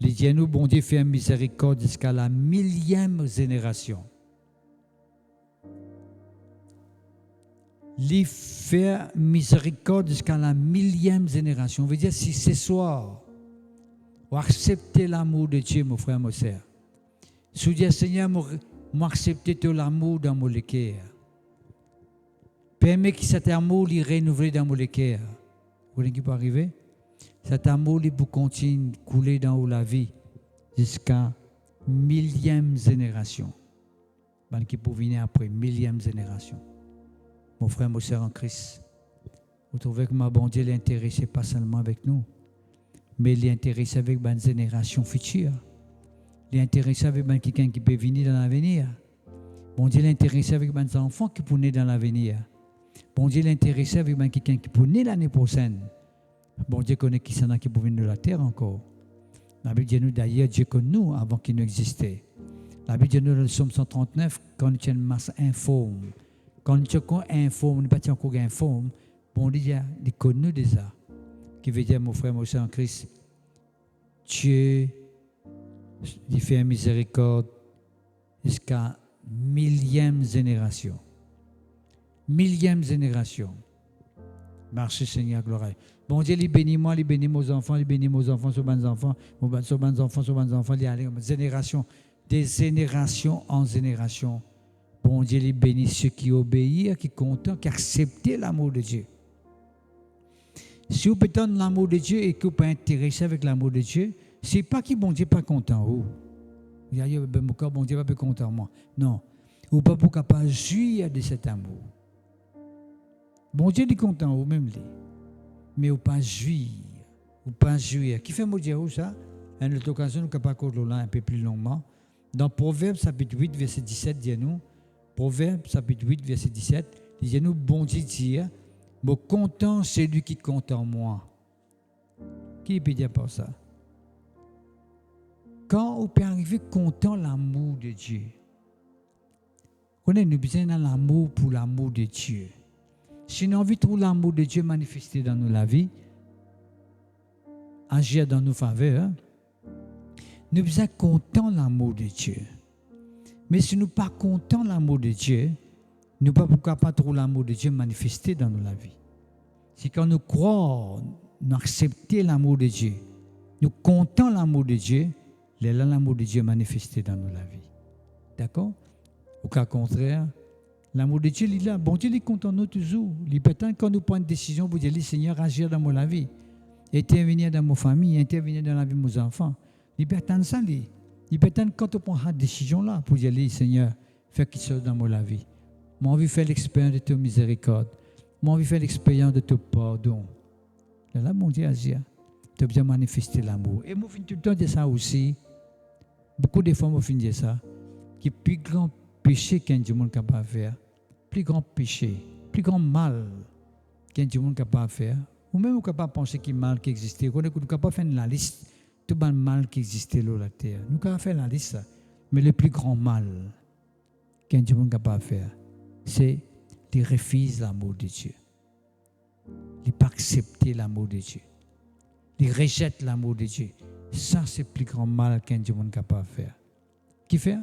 Les dieux nous, bon Dieu, fait miséricorde jusqu'à la 1000e génération. Il fait miséricorde jusqu'à la 1000e génération. On veut dire, si ce soir, vous acceptez l'amour de Dieu, mon frère, mon sœur. Si vous dites, Seigneur, moi accepter tout l'amour dans mon cœur. Permets que cet amour il renouvelé dans mon cœur. Vous voyez ce qui peut arriver? Cet amour il peut continuer à couler dans la vie jusqu'à 1000e génération. Ben, qui peut venir après 1000e génération. Mon frère, mon sœur en Christ, vous trouvez que ma bon Dieu est intéressé pas seulement avec nous, mais il est intéressé avec une génération future. Il est intéressé avec quelqu'un qui peut venir dans l'avenir. Bon Dieu est intéressé avec des enfants qui peuvent naître dans l'avenir. Bon Dieu est intéressé avec quelqu'un qui peut naître l'année prochaine. Bon Dieu connaît qui sont qui peut venir de la terre encore. La Bible dit nous d'ailleurs, Dieu connaît nous avant qu'il n'existait. La Bible dit nous dans le psaume 139, quand nous sommes une masse informe. Quand nous sommes informe, nous ne sommes pas encore informe. Bon Dieu, il connaît nous déjà. Qui veut dire, mon frère, mon soeur en Christ, Dieu, il fait miséricorde jusqu'à 1000e génération. 1000e génération. Merci Seigneur, gloire. Bon Dieu, il bénit moi, il bénit mes enfants, il bénit mes enfants, sur mes enfants, sur mes enfants, il y a génération, des générations en génération. Bon Dieu, il bénit ceux qui obéissent, qui contents, qui acceptent l'amour de Dieu. Si vous pouvez donner l'amour de Dieu et que vous pouvez intéresser avec l'amour de Dieu, ce n'est pas que bon Dieu n'est pas content. Vous voyez, bon Dieu n'est pas content de moi. Non. Vous ne pouvez pas jouir de cet amour. Bon Dieu est content, vous-même. Mais vous ne pouvez pas jouir. Vous ne pouvez pas jouir. Qui fait me dire ça? À une autre occasion, nous ne pouvons pas parler un peu plus longuement. Dans Proverbes, chapitre 8, verset 17, dis-nous. Proverbes, chapitre 8, verset 17, dis-nous, bon Dieu dit, me content celui qui compte en moi. Qui peut dire pas ça? Quand on peut arriver content l'amour de Dieu, on a besoin de l'amour pour l'amour de Dieu. Si nous avons envie de trouver l'amour de Dieu manifesté dans la vie, agir dans nos faveurs, nous sommes contents de l'amour de Dieu. Mais si nous ne sommes pas contents de l'amour de Dieu, nous ne pouvons pas trouver l'amour de Dieu manifesté dans la vie. C'est quand nous croyons, nous acceptons l'amour de Dieu, nous comptons l'amour de Dieu, l'amour de Dieu manifesté dans la vie. D'accord? Au cas contraire, l'amour de Dieu, il est là. Bon Dieu, il est content de nous toujours. Il est peut-être quand nous prenons une décision, vous dites, Seigneur, agir dans ma vie, intervenir dans ma famille, intervenir dans la vie de mes enfants. Il peut être ça, il peut être quand on prend cette décision-là, pour dire, Seigneur, fais quelque chose dans ma vie. Moi, envie de faire l'expérience de ta miséricorde. Moi, envie de faire l'expérience de ton pardon. Là, mon Dieu, agir. Tu as bien manifesté l'amour. Et moi, je finis tout le temps de ça aussi. Beaucoup de fois, moi, je finis de ça. Qui est le plus grand péché qu'un monde est capable de faire. Plus grand péché, plus grand mal qu'un monde est capable de faire. Ou même, on est capable de penser qu'il y a mal qui existait. On est capable de faire la liste de tout le mal qui existait sur la terre. Nous avons fait la liste. Mais le plus grand mal qu'un monde est capable de faire, c'est de refuser l'amour de Dieu. De ne pas accepter l'amour de Dieu. De rejeter l'amour de Dieu. Ça, c'est le plus grand mal qu'un monde est capable de faire. Qui fait?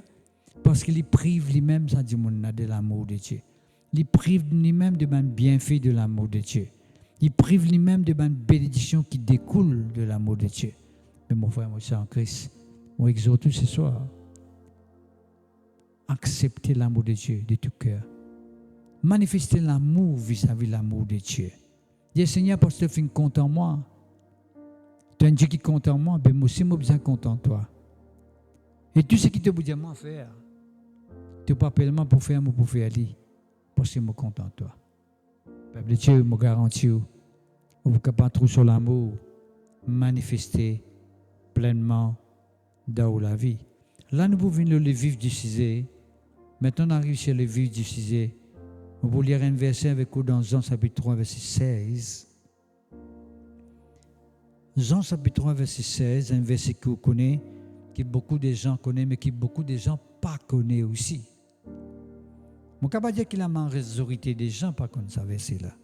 Parce qu'il prive lui-même de l'amour de Dieu. Il prive lui-même de man bienfait de l'amour de Dieu. Il prive lui-même de man bénédiction qui découle de l'amour de Dieu. Mais mon frère, mon soeur en Christ, on exhorte ce soir. Acceptez l'amour de Dieu de tout cœur. Manifestez l'amour vis-à-vis de l'amour de Dieu. Dis Seigneur, parce que tu es content en moi. Tu es un Dieu qui compte en moi, mais moi aussi, moi, besoin content en toi. Et tout ce qui te dit à faire, tu n'as pas pleinement pour faire, mais pour faire aller. Parce que je suis content en toi. Peuple de Dieu, je garantis, vous êtes capable de trouver sur l'amour, manifester pleinement dans la vie. Là, nous pouvons le vivre du sujet. Maintenant, on arrive sur le vif du sujet. On va lire un verset avec vous dans Jean chapitre 3, verset 16. Jean chapitre 3, verset 16, un verset que vous connaissez, que beaucoup de gens connaissent, mais que beaucoup de gens pas connaissent aussi. Je ne peux pas dire qu'il y a une majorité des gens pas connaissent ce verset-là.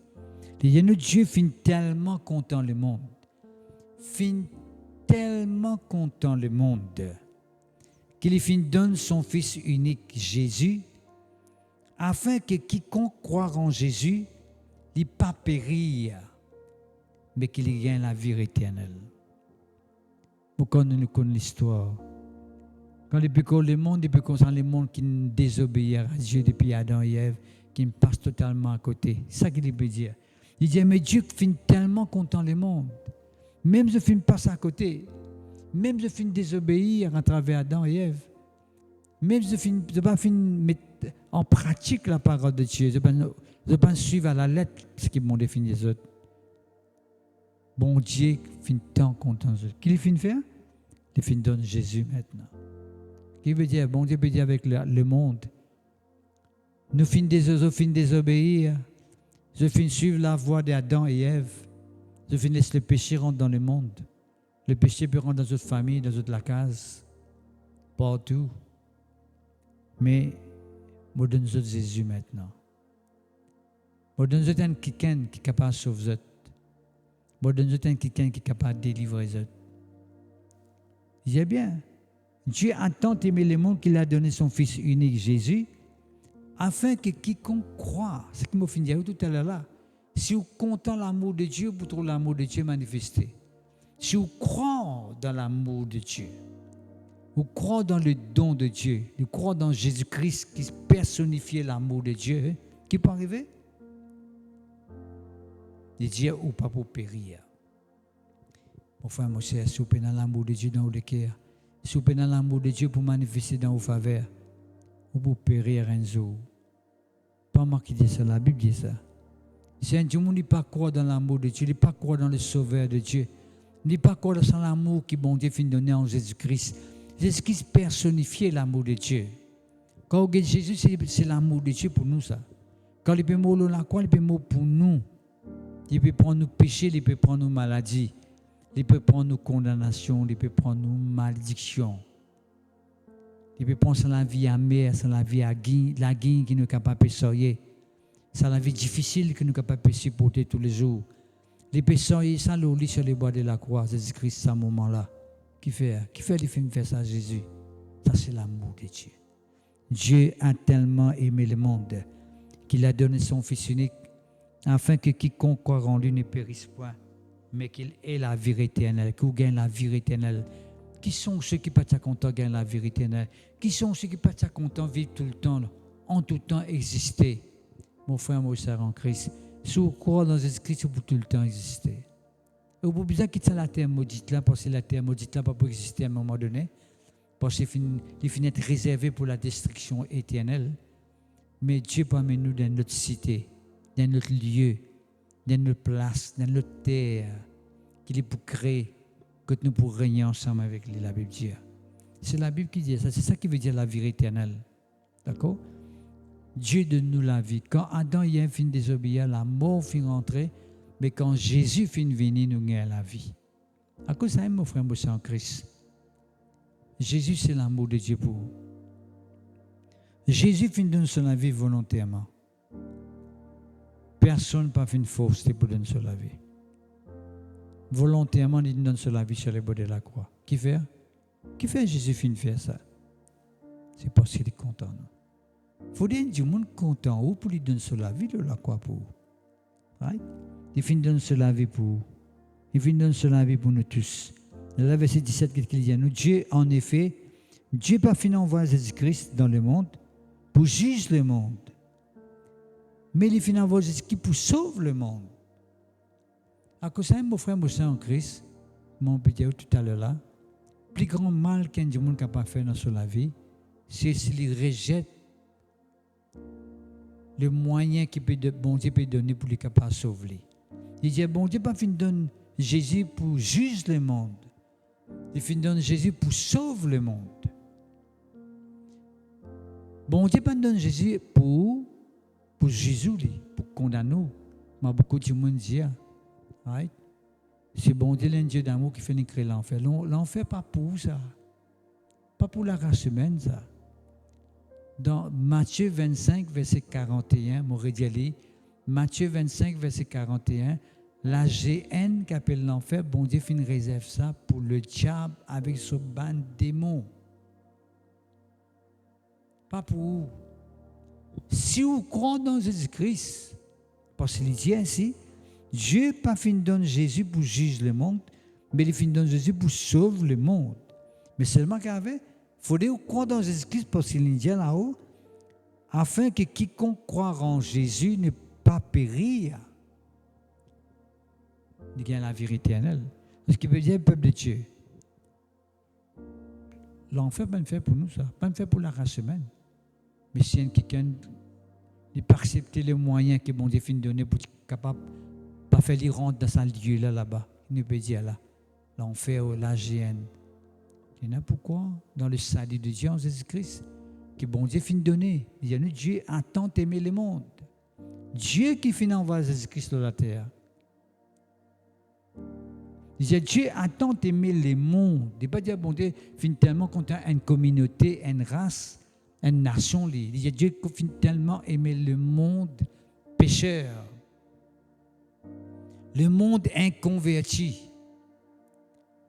Dieu fin tellement content le monde, fin tellement content le monde qu'il fin donne son Fils unique Jésus, afin que quiconque croit en Jésus n'ait pas périr, mais qu'il y ait la vie éternelle. Pourquoi nous connaissons l'histoire? Quand le monde qui désobéit à Dieu depuis Adam et Ève, qui passe totalement à côté. C'est ça qu'il veut dire. Il dit, mais Dieu finit tellement content le monde. Même je finis passer à côté. Même je finis désobéir à travers Adam et Ève. Même je ne pas mettre en pratique la parole de Dieu. Je ne pas suivre à la lettre ce qu'ils m'ont défini les autres. Bon Dieu finit tant content. Qu'il finit faire? Il finit donner Jésus maintenant. Qui veut dire, bon Dieu peut dire avec le monde. Nous finissons désobéir. Je finis suivre la voie d'Adam et Ève. Je finis laisser le péché rentrer dans le monde. Le péché peut rentrer dans notre famille, dans notre la case, partout. Mais, je donne Jésus maintenant. Je donne quelqu'un qui est capable de sauver. Je donne quelqu'un qui est capable de délivrer. Il dit bien, Dieu a tant aimé le monde qu'il a donné son Fils unique Jésus, afin que quiconque croit, c'est ce que je finis de dire tout à l'heure là, si vous comptez l'amour de Dieu, vous trouvez l'amour de Dieu manifesté. Si vous croyez dans l'amour de Dieu, vous croyez dans le don de Dieu, vous croyez dans Jésus-Christ qui personnifie l'amour de Dieu, qui peut arriver? Il dit, ou pas pour périr. Mon frère, mon cher, si vous avez l'amour de Dieu dans votre cœur, si vous avez l'amour de Dieu pour manifester dans vos faveurs, vous pouvez périr un jour. Pas moi qui dis ça, la Bible dit ça. Si un Dieu ne pas croire dans l'amour de Dieu, il ne pas croire dans le Sauveur de Dieu, il ne pas croire dans l'amour que bon Dieu finit de donner en Jésus-Christ. Jésus-Christ personnifie l'amour de Dieu. Quand on regarde Jésus, c'est l'amour de Dieu pour nous, ça. Quand il peut mourir la croix, il peut mourir pour nous. Il peut prendre nos péchés, il peut prendre nos maladies, il peut prendre nos condamnations, il peut prendre nos malédictions. Il peut prendre la vie amère, la vie la guine qui nous est capable de sortir. C'est la vie difficile que nous sommes capables de supporter tous les jours. Les pécheurs, ça l'eau sur les bois de la croix, Jésus-Christ, à ce moment-là. Qui fait les films faire ça, Jésus? Ça, c'est l'amour de Dieu. Dieu a tellement aimé le monde qu'il a donné son Fils unique afin que quiconque croit en lui ne périsse point, mais qu'il ait la vie éternelle, qu'il gagne la vie éternelle. Qui sont ceux qui ne sont pas contents de gagner la vie éternelle? Qui sont ceux qui ne sont pas contents de vivre tout le temps, en tout temps exister? Mon frère, mon soeur en Christ, si vous croyez dans Jésus-Christ, vous pouvez tout le temps exister. Et vous pouvez bien quitter la terre maudite là, parce que la terre maudite là ne peut pas exister à un moment donné, parce qu'il finit être réservé pour la destruction éternelle. Mais Dieu peut amener nous dans notre cité, dans notre lieu, dans notre place, dans notre terre, qu'il est pour créer, que nous pourrons régner ensemble avec lui, la Bible dit. C'est la Bible qui dit ça, c'est ça qui veut dire la vie éternelle. D'accord? Dieu donne nous la vie. Quand Adam y a fini de désobéir, la mort finit rentrer, mais quand Jésus finit venir, nous gagnons la vie. À cause de ça, mon frère, mon en Christ. Jésus, c'est l'amour de Dieu pour vous. Jésus finit de donner la vie volontairement. Personne n'a pas fait une force pour donner la vie. Volontairement, il donne la vie sur les bords de la croix. Qui fait? Qui fait Jésus finit de faire ça? C'est parce qu'il est content. Il faut dire du monde content ou pour lui donner la vie de la croix pour vous. Right? Il finit de donner la vie pour vous. Il finit de donner la vie pour nous tous. Dans le verset 17, qu'est-ce qu'il dit à nous? Dieu, en effet, Dieu n'a pas fini d'envoyer Jésus-Christ dans le monde pour juger le monde. Mais il finit d'envoyer Jésus-Christ pour sauver le monde. À cause de ça, mon frère, mon soeur en Christ, mon petit tout à l'heure là, le plus grand mal qu'un monde n'a pas fait dans sa vie, c'est s'il rejette le moyen que bon Dieu peut donner pour les capables de sauver. Il dit, bon Dieu n'a pas fini de donner Jésus pour juger le monde. Il finit de donner Jésus pour sauver le monde. Bon Dieu n'a pas donné Jésus pour Jésus, pour condamner nous. Mais beaucoup de monde dit, right? C'est bon Dieu, un Dieu d'amour qui fait créer l'enfer. L'enfer, pas pour ça. Pas pour la race humaine, ça. Dans Matthieu 25, verset 41, Matthieu 25, verset 41, La GN qu'appelle l'enfer, bon Dieu fin réserve ça pour le diable avec son ban démon. Pas pour vous. Si vous croyez dans Jésus-Christ, parce qu'il dit ainsi, Dieu n'a pas fini de donner Jésus pour juger le monde, mais il finit de donner Jésus pour sauver le monde. Mais seulement qu'il faudrait croire dans Jésus-Christ parce qu'il dit là-haut, afin que quiconque croit en Jésus ne pas périr. Il y a la vie éternelle. Ce qui veut dire le peuple de Dieu. L'enfer, pas fait pour nous, ça. Pas fait pour la race humaine. Mais si quelqu'un n'a pas accepté les moyens que bon Dieu finit de donner pour être capable de ne pas faire les rentrer dans ce lieu là-bas, il ne peut dire là. L'enfer ou la GN. Il y en a pourquoi? Dans le salut de Dieu en Jésus-Christ, que bon Dieu finit de donner. Il y a Dieu a tant aimé le monde. Dieu qui finit d'envoyer Jésus-Christ sur la terre. Dieu a tant aimé le monde. Il ne pas dire bon Dieu finit tellement content une communauté, une race, une nation. Dieu finit tellement aimé le monde pécheur, le monde inconverti,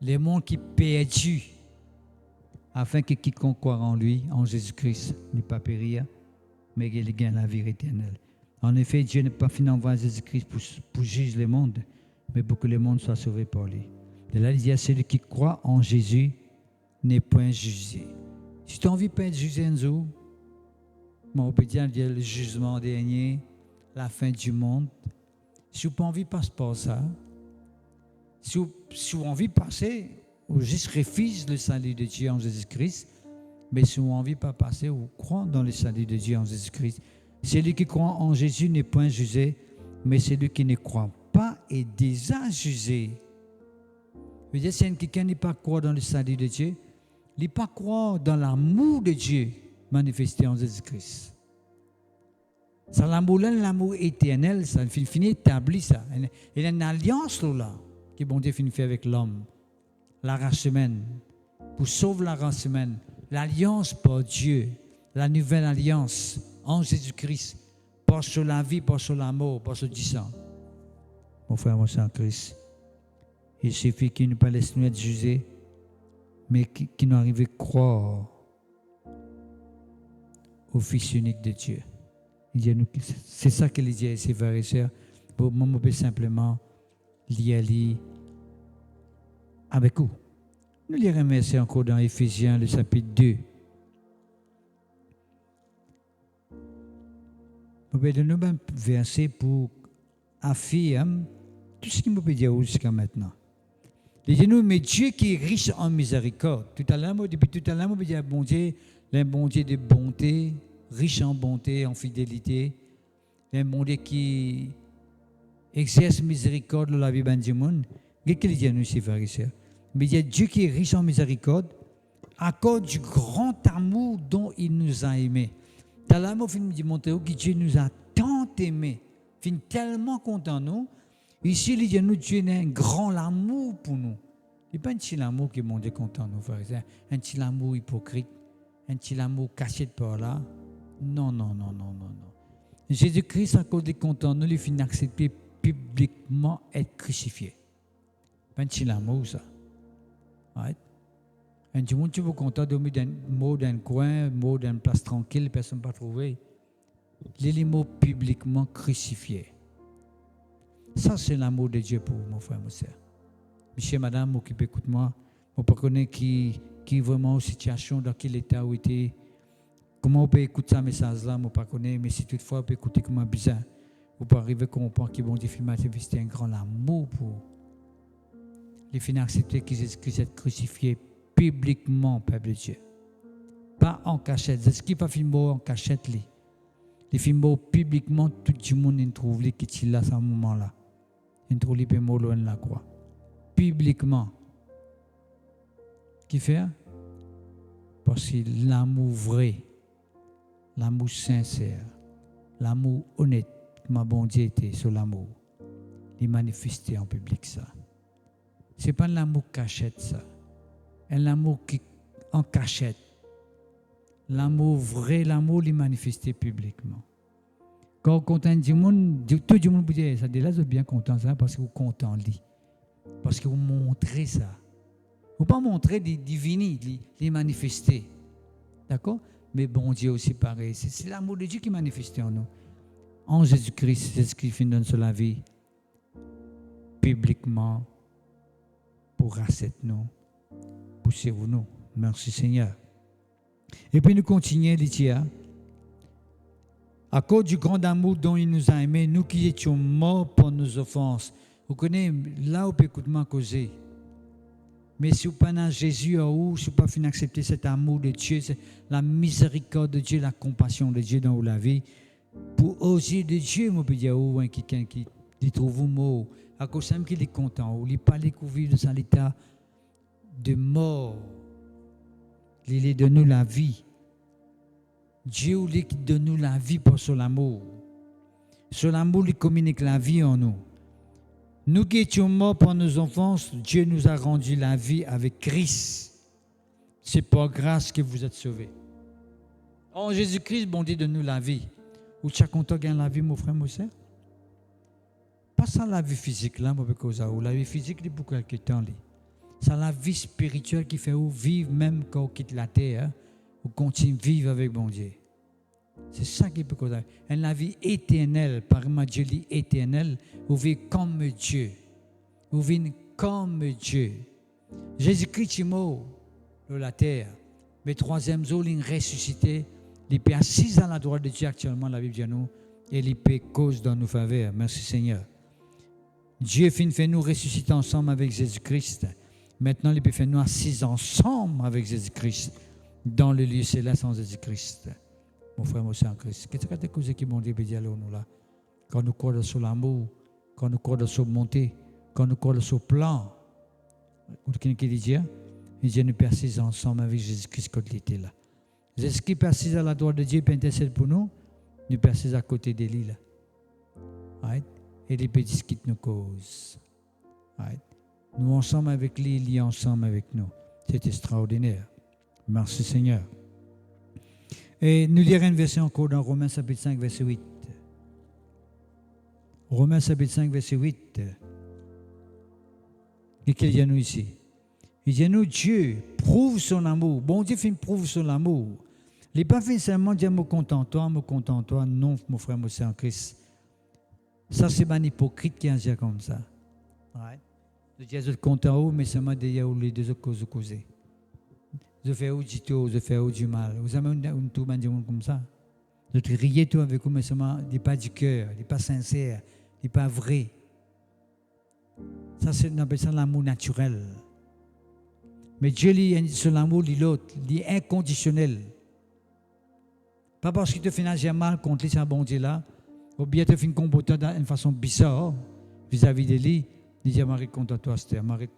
le monde qui est perdu, afin que quiconque croit en lui, en Jésus-Christ, ne pas périr, mais qu'il gagne la vie éternelle. En effet, Dieu n'a pas fini d'envoyer Jésus-Christ pour juger le monde, mais pour que le monde soit sauvé par lui. De là, il dit à celui qui croit en Jésus n'est point jugé. Si tu as envie de pas être jugé un jour, on peut dire le jugement dernier, la fin du monde. Si tu n'as pas envie de passer par ça, si tu as envie de passer, ou juste refuse le salut de Dieu en Jésus-Christ, mais si tu as envie de pas passer, ou croire dans le salut de Dieu en Jésus-Christ, celui qui croit en Jésus n'est point jugé, mais celui qui ne croit pas est déjà jugé. Je veux dire, si quelqu'un n'est pas croire dans le salut de Dieu, il n'est pas croire dans l'amour de Dieu manifesté en Jésus-Christ. Ça, l'amour éternel, ça finit établi, ça. Il y a une alliance là, que bon Dieu finit fait avec l'homme, la race humaine, pour sauver la race humaine. L'alliance par Dieu, la nouvelle alliance en Jésus-Christ, pas sur la vie, pas sur l'amour, pas sur du sang. Mon frère, mon sang, Christ. Il suffit qu'il ne pas laisse nous être jugés, mais qu'il nous arrive à croire au Fils unique de Dieu. C'est ça qu'il dit à ses frères et sœurs. Pour moi, on peut simplement lire avec vous. Nous lirons merci encore dans Éphésiens, le chapitre 2. On peut donner un verset pour affirmer tout ce qu'il me peut dire jusqu'à maintenant. Disons-nous, mais Dieu qui est riche en miséricorde. Depuis tout à l'heure, on peut dire bon Dieu, un bon Dieu de bonté, riche en bonté, en fidélité, un bon Dieu qui exerce miséricorde dans la vie du monde. Qu'est-ce qu'il dit à nous ici, frères et sœurs? Mais il y a Dieu qui est riche en miséricorde à cause du grand amour dont il nous a aimés. Dans l'amour, il nous montrer que Dieu nous a tant aimés, il est tellement content de nous. Ici, il dit à nous, Dieu a un grand amour pour nous. Ce n'est pas un petit amour qui est mon Dieu content de nous, frères et sœurs. Un petit amour hypocrite, un petit amour caché par là. Non. Jésus-Christ, à cause de content de nous, il finit d'accepter publiquement être crucifié. Pas un petit amour, ça. Right? Un petit monde, tu veux content de mettre un mot d'un coin, un mot d'une place tranquille, personne ne va pas trouver. Les mots publiquement crucifiés. Ça, c'est l'amour de Dieu pour vous, mon frère, mon soeur. Monsieur, madame, qui peut écouter moi, on peut connaître qui est vraiment en situation, dans quel état où il était. Comment on peut écouter ce message-là, on ne pas connaître, mais si toutefois on peut écouter comment bizarre, on peut arriver à comprendre qu'ils vont dire manifester un grand amour pour vous. Les fins accepter qu'ils aient crucifiés publiquement, peuple de Dieu. Pas en cachette. C'est ce qui n'est pas filmé en cachette. Les films publiquement, tout le monde trouve qui est là à ce moment-là. Il trouve les mots loin de la croix. Publiquement. Qui fait? Parce que l'amour vrai, l'amour sincère, l'amour honnête, ma bon Dieu était sur l'amour, il manifestait en public ça. Ce n'est pas l'amour cachette ça. Un amour qui en cachette. L'amour vrai, l'amour, il manifestait publiquement. Quand on content du monde, tout le monde peut dire ça. Là, vous êtes bien content ça parce que vous êtes content lui. Parce que vous montrez ça. Vous ne pas montrer des divini, les manifester. D'accord? Mais bon Dieu aussi pareil. C'est l'amour de Dieu qui est manifesté en nous. En Jésus-Christ, c'est ce qui finit donne sur la vie. Publiquement, pour racheter nous, pour servir nous. Merci Seigneur. Et puis nous continuons, dit à cause du grand amour dont il nous a aimés, nous qui étions morts pour nos offenses. Vous connaissez, là où peut écouter causer. Mais si vous n'avez pas Jésus en vous, si vous n'avez pas accepter cet amour de Dieu, la miséricorde de Dieu, la compassion de Dieu dans la vie, pour oser de Dieu, je peux dire, quelqu'un qui trouve vous mort, à cause de qu'il est content, ou il n'est pas découvert de son état de mort. Il est de nous la vie. Dieu il donne nous la vie pour son amour. Son amour il communique la vie en nous. Nous qui étions morts pour nos enfances, Dieu nous a rendu la vie avec Christ. C'est par grâce que vous êtes sauvés. En Jésus-Christ, bon Dieu, donne nous la vie. Ou tu as content de la vie, mon frère, mon soeur? Pas sans la vie physique, là, ou la vie physique, c'est pour quelque temps. C'est la vie spirituelle qui fait ou vivre même quand on quitte la terre, ou continue à vivre avec bon Dieu. C'est ça qui peut causer. Et la vie éternelle, par ma Dieu, éternelle, vous vivez comme Dieu. Vous vivez comme Dieu. Jésus-Christ est mort sur la terre, mais troisième jour, il est ressuscité. Il est assis à la droite de Dieu actuellement, la Bible dit nous, et il peut cause dans nos faveurs. Merci Seigneur. Dieu fait nous ressusciter ensemble avec Jésus-Christ. Maintenant, il peut faire nous assis ensemble avec Jésus-Christ dans le lieu céleste en Jésus-Christ. Mon frère, mon soeur en Christ. Qu'est-ce que tu as qui m'ont dit, nous là? Quand nous croyons sur l'amour, quand nous croyons sur montée, quand nous croyons sur le plan, qui dit, Dieu nous persiste ensemble avec Jésus-Christ quand il était là. Jésus-Christ persiste à la droite de Dieu et intercède pour nous, nous persiste à côté de lui là. Right? Et il peut discuter nos causes. Right? Nous ensemble avec lui, il est ensemble avec nous. C'est extraordinaire. Merci Seigneur. Et nous lirons une verset encore dans Romains chapitre 5, verset 8. Romains chapitre 5, verset 8. Et qu'il y a nous ici. Il y a nous, Dieu prouve son amour. Bon Dieu prouve son amour. Il n'est pas fait seulement dire me contente-toi. Non, mon frère, mon soeur en Christ. Ça, c'est un hypocrite qui en dit comme ça. Ouais. Je dis, je suis content, mais seulement derrière les deux autres causes. Je fais du tout, je fais du mal. Vous avez un tout comme ça. Je riez tout avec vous, mais seulement, il n'est pas du cœur, il n'est pas sincère, il n'est pas vrai. Ça, on appelle ça l'amour naturel. Mais Dieu, c'est l'amour de l'autre, il est inconditionnel. Pas parce qu'il te fait agir mal contre lui, c'est un bon Dieu là, ou bien te fait une comportement d'une façon bizarre vis-à-vis de lui, il dit, Marie, contre toi, Esther, Marie,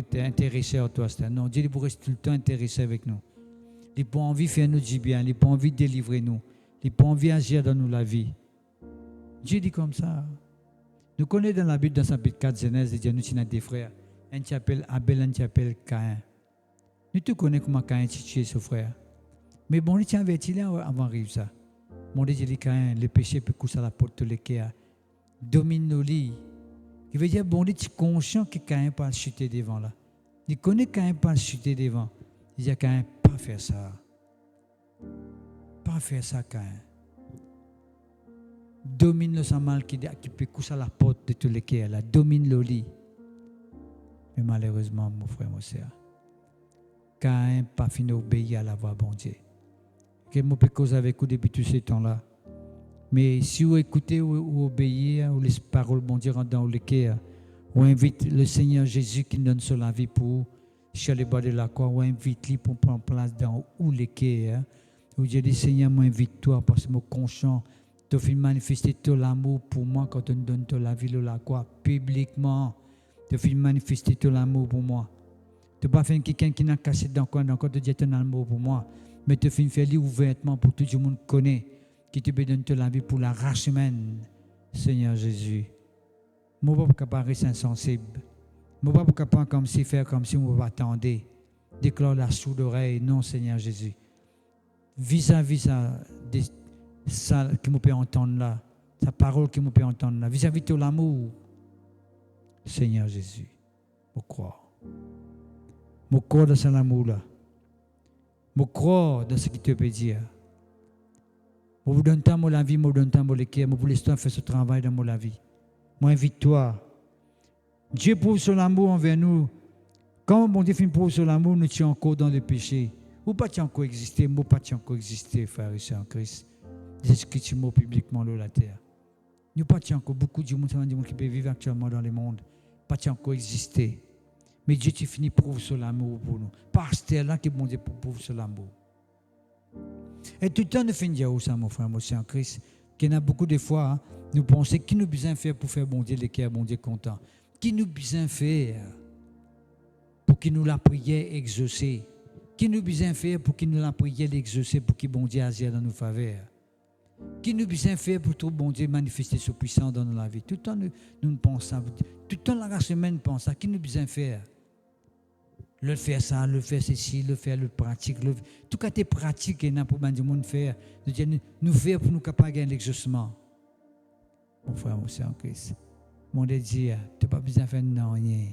t'es intéressé à toi, Esther. Non, Dieu, il pourrait tout le temps intéressé avec nous. Il n'a pas envie de faire nous du bien, il n'a pas envie de délivrer nous, il n'a pas envie d'agir dans nous la vie. Dieu dit comme ça. Nous connaissons dans la Bible, dans chapitre 4, Genèse, il dit, nous sommes des frères. Un qui s'appelle Abel, un qui s'appelle Caïn. Nous te connaissons comment Caïn tué son frère. Mais bon, il tient averti avant d'arriver ça. Mon Dieu dit Caïn, le péché peut coucher à la porte de l'équerre. Domine nos lits. Il veut dire, bon, il est conscient que Caïn ne peut pas chuter devant là. Il connaît Caïn ne peut pas chuter devant. Il dit Caïn, pas faire ça. Pas faire ça, Caïn. Domine le sang mal qui peut coucher à la porte de tout l'équerre là. Domine le lit. Mais malheureusement, mon frère, mon soeur, Caïn n'a pas fini d'obéir à la voix bon Dieu. Je peux causer avec vous depuis tous ces temps-là. Mais si vous écoutez ou obéissez, ou les paroles bon Dieu rentrent dans le cœur, ou invite le Seigneur Jésus qui donne sur la vie pour vous, sur les bords de la croix, ou invite-lui pour prendre place dans où le cœur. Ou je dis, Seigneur, moi invite-toi parce que mon conscient te fait manifester tout l'amour pour moi quand on donne toute la vie de la croix publiquement. Te fait manifester tout l'amour pour moi. Tu ne pas faire quelqu'un qui n'a cassé dans le corps de Dieu ton amour pour moi. Mais te fait faire ouvertement pour tout le monde connaît, qui te donne la vie pour la race humaine, Seigneur Jésus. Je ne peux pas paraître insensible. Je ne peux pas comme si faire comme si on attendait. Déclare la sourde oreille, non, Seigneur Jésus. Vis-à-vis ça qui me peut entendre là, sa parole qui me peut entendre là, vis-à-vis de l'amour, Seigneur Jésus, je crois. Je crois dans cet amour-là. Je crois dans ce qu'il te peut dire. Je vous donne tant de la vie, je vous donne tant de l'équerre, je vous laisse faire ce travail dans la vie. Moi, invite-toi. Dieu prouve son amour envers nous. Quand mon Dieu prouve son amour, nous sommes encore dans le péché. Ou pas encore exister, moi pas encore exister, frère et sœur en Christ. Jésus-Christ mort publiquement sur la terre. Nous pas encore beaucoup de monde qui peut vivre actuellement dans le monde, pas encore exister. Mais Dieu tu finis prouve son amour pour nous. Parce que c'est là que mon Dieu prouve son amour. Et tout le temps nous finit dire ça mon frère, mon sœur en Christ, qu'il y a beaucoup de fois, hein, nous pensons qui nous besoin faire pour faire bon Dieu le cœur, bon Dieu content. Qui nous besoin faire pour qu'il nous la prière exaucée. Qui nous besoin faire pour qu'il nous la prière exaucée pour qu'il bon Dieu agisse dans nos faveurs. Qui nous besoin faire pour tout bon Dieu manifester sa puissance dans notre vie. Tout le temps nous pensons, tout le temps la semaine pense à qui nous besoin faire. Le faire ça, le faire ceci, le faire le pratique, tout cas tes pratiques et n'a pour du monde faire, nous faire pour nous capables de gagner l'exaucement. Mon frère, mon sœur en Christ, mon Dieu dit, tu n'as pas besoin de faire rien.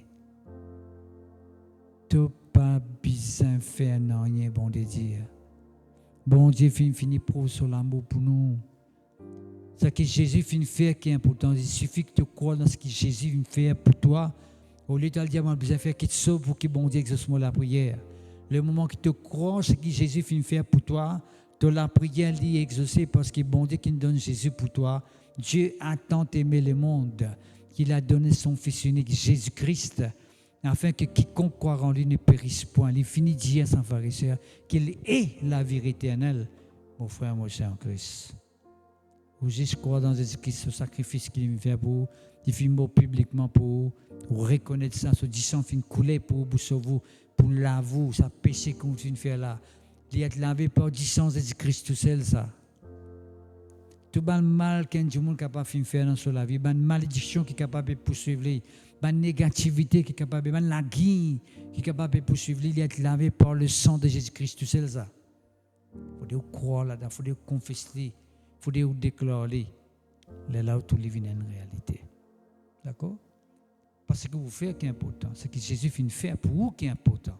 Tu n'as pas besoin de faire rien, bon Dieu dit. Bon Dieu finit pour sur l'amour pour nous. Ce que Jésus finit faire qui est important, il suffit que tu crois dans ce que Jésus finit faire pour toi. Au lieu de dire, besoin de faire qu'il te sauve pour que bon Dieu exauce la prière. Le moment que tu crois ce que Jésus finit faire pour toi, tu la prière est exaucée parce que bon Dieu qui nous donne Jésus pour toi. Dieu a tant aimé le monde qu'il a donné son Fils unique, Jésus-Christ, afin que quiconque croit en lui ne périsse point. Il finit de dire à son pharisien qu'il est la vie éternelle, mon frère, mon cher en Christ. Vous juste croire dans Jésus-Christ, ce sacrifice qu'il fait pour vous, il fait mort publiquement pour vous reconnaître ça, ce sang fin couler pour vous sauver, pour laver, ça péché qu'on vient de faire là. Il est lavé par du sang de Jésus-Christ tout seul, ça. Tout le mal qu'un monde est capable de faire dans la vie, une malédiction qui est capable de poursuivre, une négativité qui est capable, une laguille qui est capable de poursuivre, il est lavé par le sang de Jésus-Christ tout seul, ça. Il faut croire là-dedans, il faut confesser, il faut déclarer. Là où tout est en réalité. D'accord? Parce que vous faites qui est important. C'est que Jésus finit faire pour vous qui est important.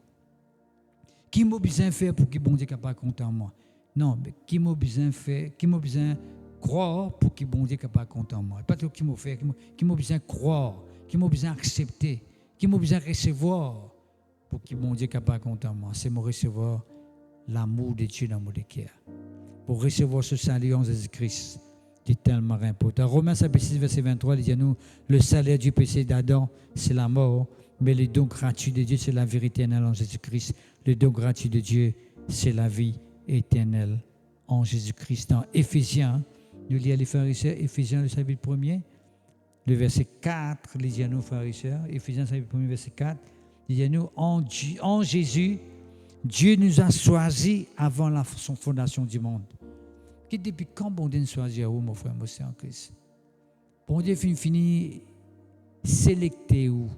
Qui m'a besoin de faire pour que bon Dieu soit capable de compter en moi? Non, mais qui m'a besoin de faire, qui m'a besoin de croire pour que bon Dieu soit capable de compter en moi? Pas tout qui m'a fait, qui m'a besoin de croire, qui m'a besoin d'accepter, qui m'a besoin de recevoir pour que bon Dieu soit capable de compter en moi. C'est me recevoir l'amour de Dieu dans mon cœur. Pour recevoir ce salut en Jésus-Christ. C'est tellement important. Romains 6, verset 23, il dit à nous, le salaire du péché d'Adam, c'est la mort, mais le don gratuit de Dieu, c'est la vie éternelle en Jésus-Christ. Le don gratuit de Dieu, c'est la vie éternelle en Jésus-Christ. Dans Éphésiens, nous lisons les frères et sœurs, Éphésiens, le chapitre 1er, le verset 4, il dit à nous, frères et sœurs, Éphésiens, le chapitre 1er, verset 4, il dit à nous, en Jésus, Dieu nous a choisis avant la fondation du monde. Que depuis quand bon Dieu nous choisit à vous, mon frère, mon sœur en Christ? Bon Dieu finit sélecter ou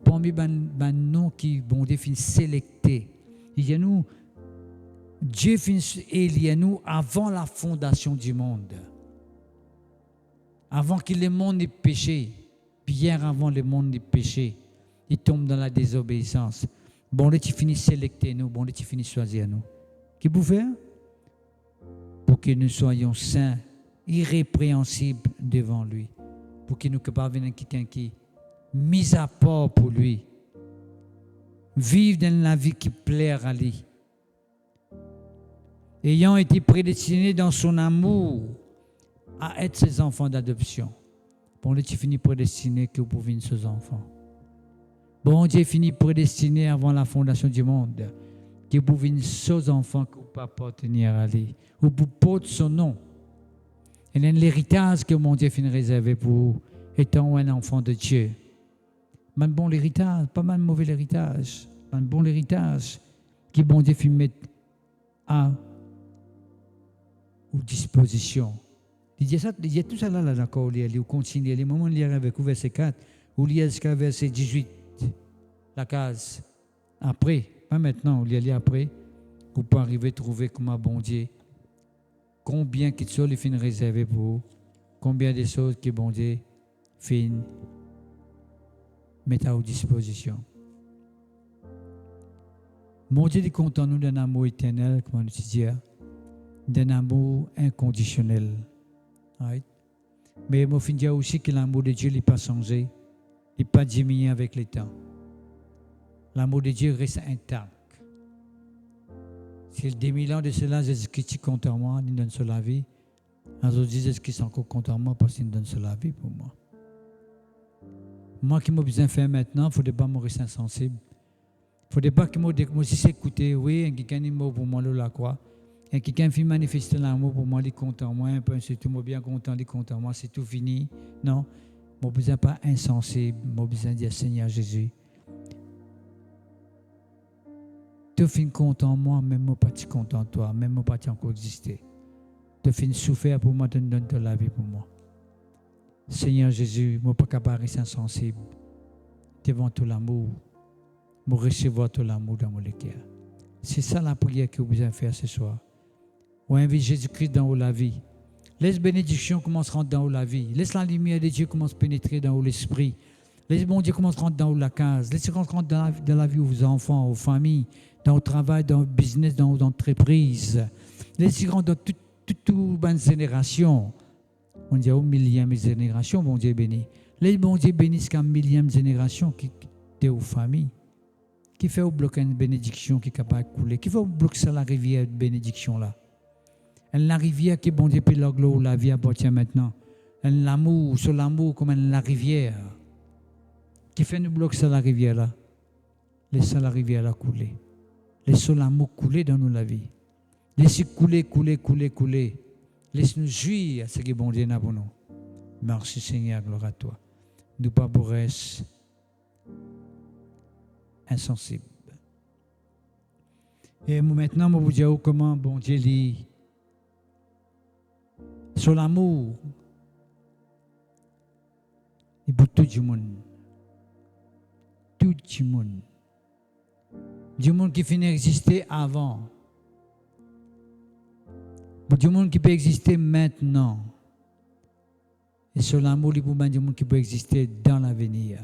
parmi les noms qui bon Dieu finit sélecter. Il y a nous, Dieu finit élire nous avant la fondation du monde. Avant que le monde ait péché, bien avant le monde ait péché, il tombe dans la désobéissance. Bon Dieu finit sélecter nous, bon Dieu finit choisir nous. Qu'est-ce que vous faites? Pour que nous soyons saints, irrépréhensibles devant lui. Pour que nous capables de quelqu'un qui, mis à part pour lui, vivre dans la vie qui plaît à lui. Ayant été prédestinés dans son amour à être ses enfants d'adoption. Bon Dieu finit prédestiné que vous pouvez être ses enfants. Bon Dieu finit prédestiné avant la fondation du monde. Que vous pouvez être ses enfants que vous ne pouvez pas appartenir à lui. Ou vous portez son nom. Et l'héritage que mon Dieu finit réservé pour vous, étant un enfant de Dieu. Un bon héritage, pas mal mauvais héritage. Un bon héritage que bon Dieu finit mettre à disposition. Il y a tout ça là d'accord, il continue. Les moments où il y a avec verset 4, où il y a jusqu'à verset 18, la case. Après, pas maintenant, où il y a après, vous pouvez arriver à trouver comment bon Dieu combien de choses il finit réservé pour vous, combien de choses que bon Dieu finit mettre à votre disposition. Mon Dieu est content nous d'un amour éternel, comme on dit, d'un amour inconditionnel. Right? Mais il faut dire aussi que l'amour de Dieu n'est pas changé, il n'est pas diminué avec le temps. L'amour de Dieu reste intact. Si 2000 ans de cela, Jésus-Christ est contre moi, il donne sur la vie. Alors Jésus-Christ est encore contre moi parce qu'il donne sur la vie pour moi. Moi qui m'a besoin de faire maintenant, il ne faudrait pas me rester insensible. Il ne faudrait pas que moi aussi écouter, oui, quelqu'un est mort pour moi, la croix. Et quelqu'un fait manifester l'amour pour moi, il est content moi, un peu, c'est tout, moi bien content, il est content moi, c'est tout fini. Non, je n'ai besoin pas insensible, j'ai besoin de dire Seigneur Jésus. Tu finis content moi, même moi pas content de toi, même moi pas encore exister. Tu finis souffrir pour moi, tu me donnes la vie pour moi. Seigneur Jésus, moi pas capable de rester insensible devant tout l'amour, moi recevoir tout l'amour dans mon cœur. C'est ça la prière que vous besoin faire ce soir. On invite Jésus-Christ dans la vie. Laisse bénédiction commence à rentrer dans la vie. Laisse la lumière de Dieu commence à pénétrer dans l'esprit. Laisse bon Dieu commence à rentrer dans la case. Laisse rentrer dans la vie de vos enfants, vos familles, dans le travail, dans le business, dans l'entreprise. Laisse rentrer dans toute bonne génération. On dit au millième génération, bon Dieu béni. Laisse bon Dieu bénisse qu'à millième génération qui est aux familles. Qui fait bloquer une bénédiction qui est capable de couler. Qui fait bloquer ça la rivière de bénédiction là. La rivière qui est bon Dieu puis la vie appartient maintenant. L'amour, sur l'amour comme la rivière. Qui fait nous bloquer ça la rivière là. Laissez la rivière là couler. Laissez l'amour couler dans nous la vie. Laissez couler. Laisse-nous jouir à ce que bon Dieu a pour nous. Merci Seigneur, gloire à toi. Nous pas pour rester insensible. Et maintenant, je vais vous dire comment bon Dieu lit sur l'amour. Et pour tout le monde. Tout le monde. Du monde qui finit d'exister avant. Pour du monde qui peut exister maintenant. Et sur l'amour, il y a du monde qui peut exister dans l'avenir.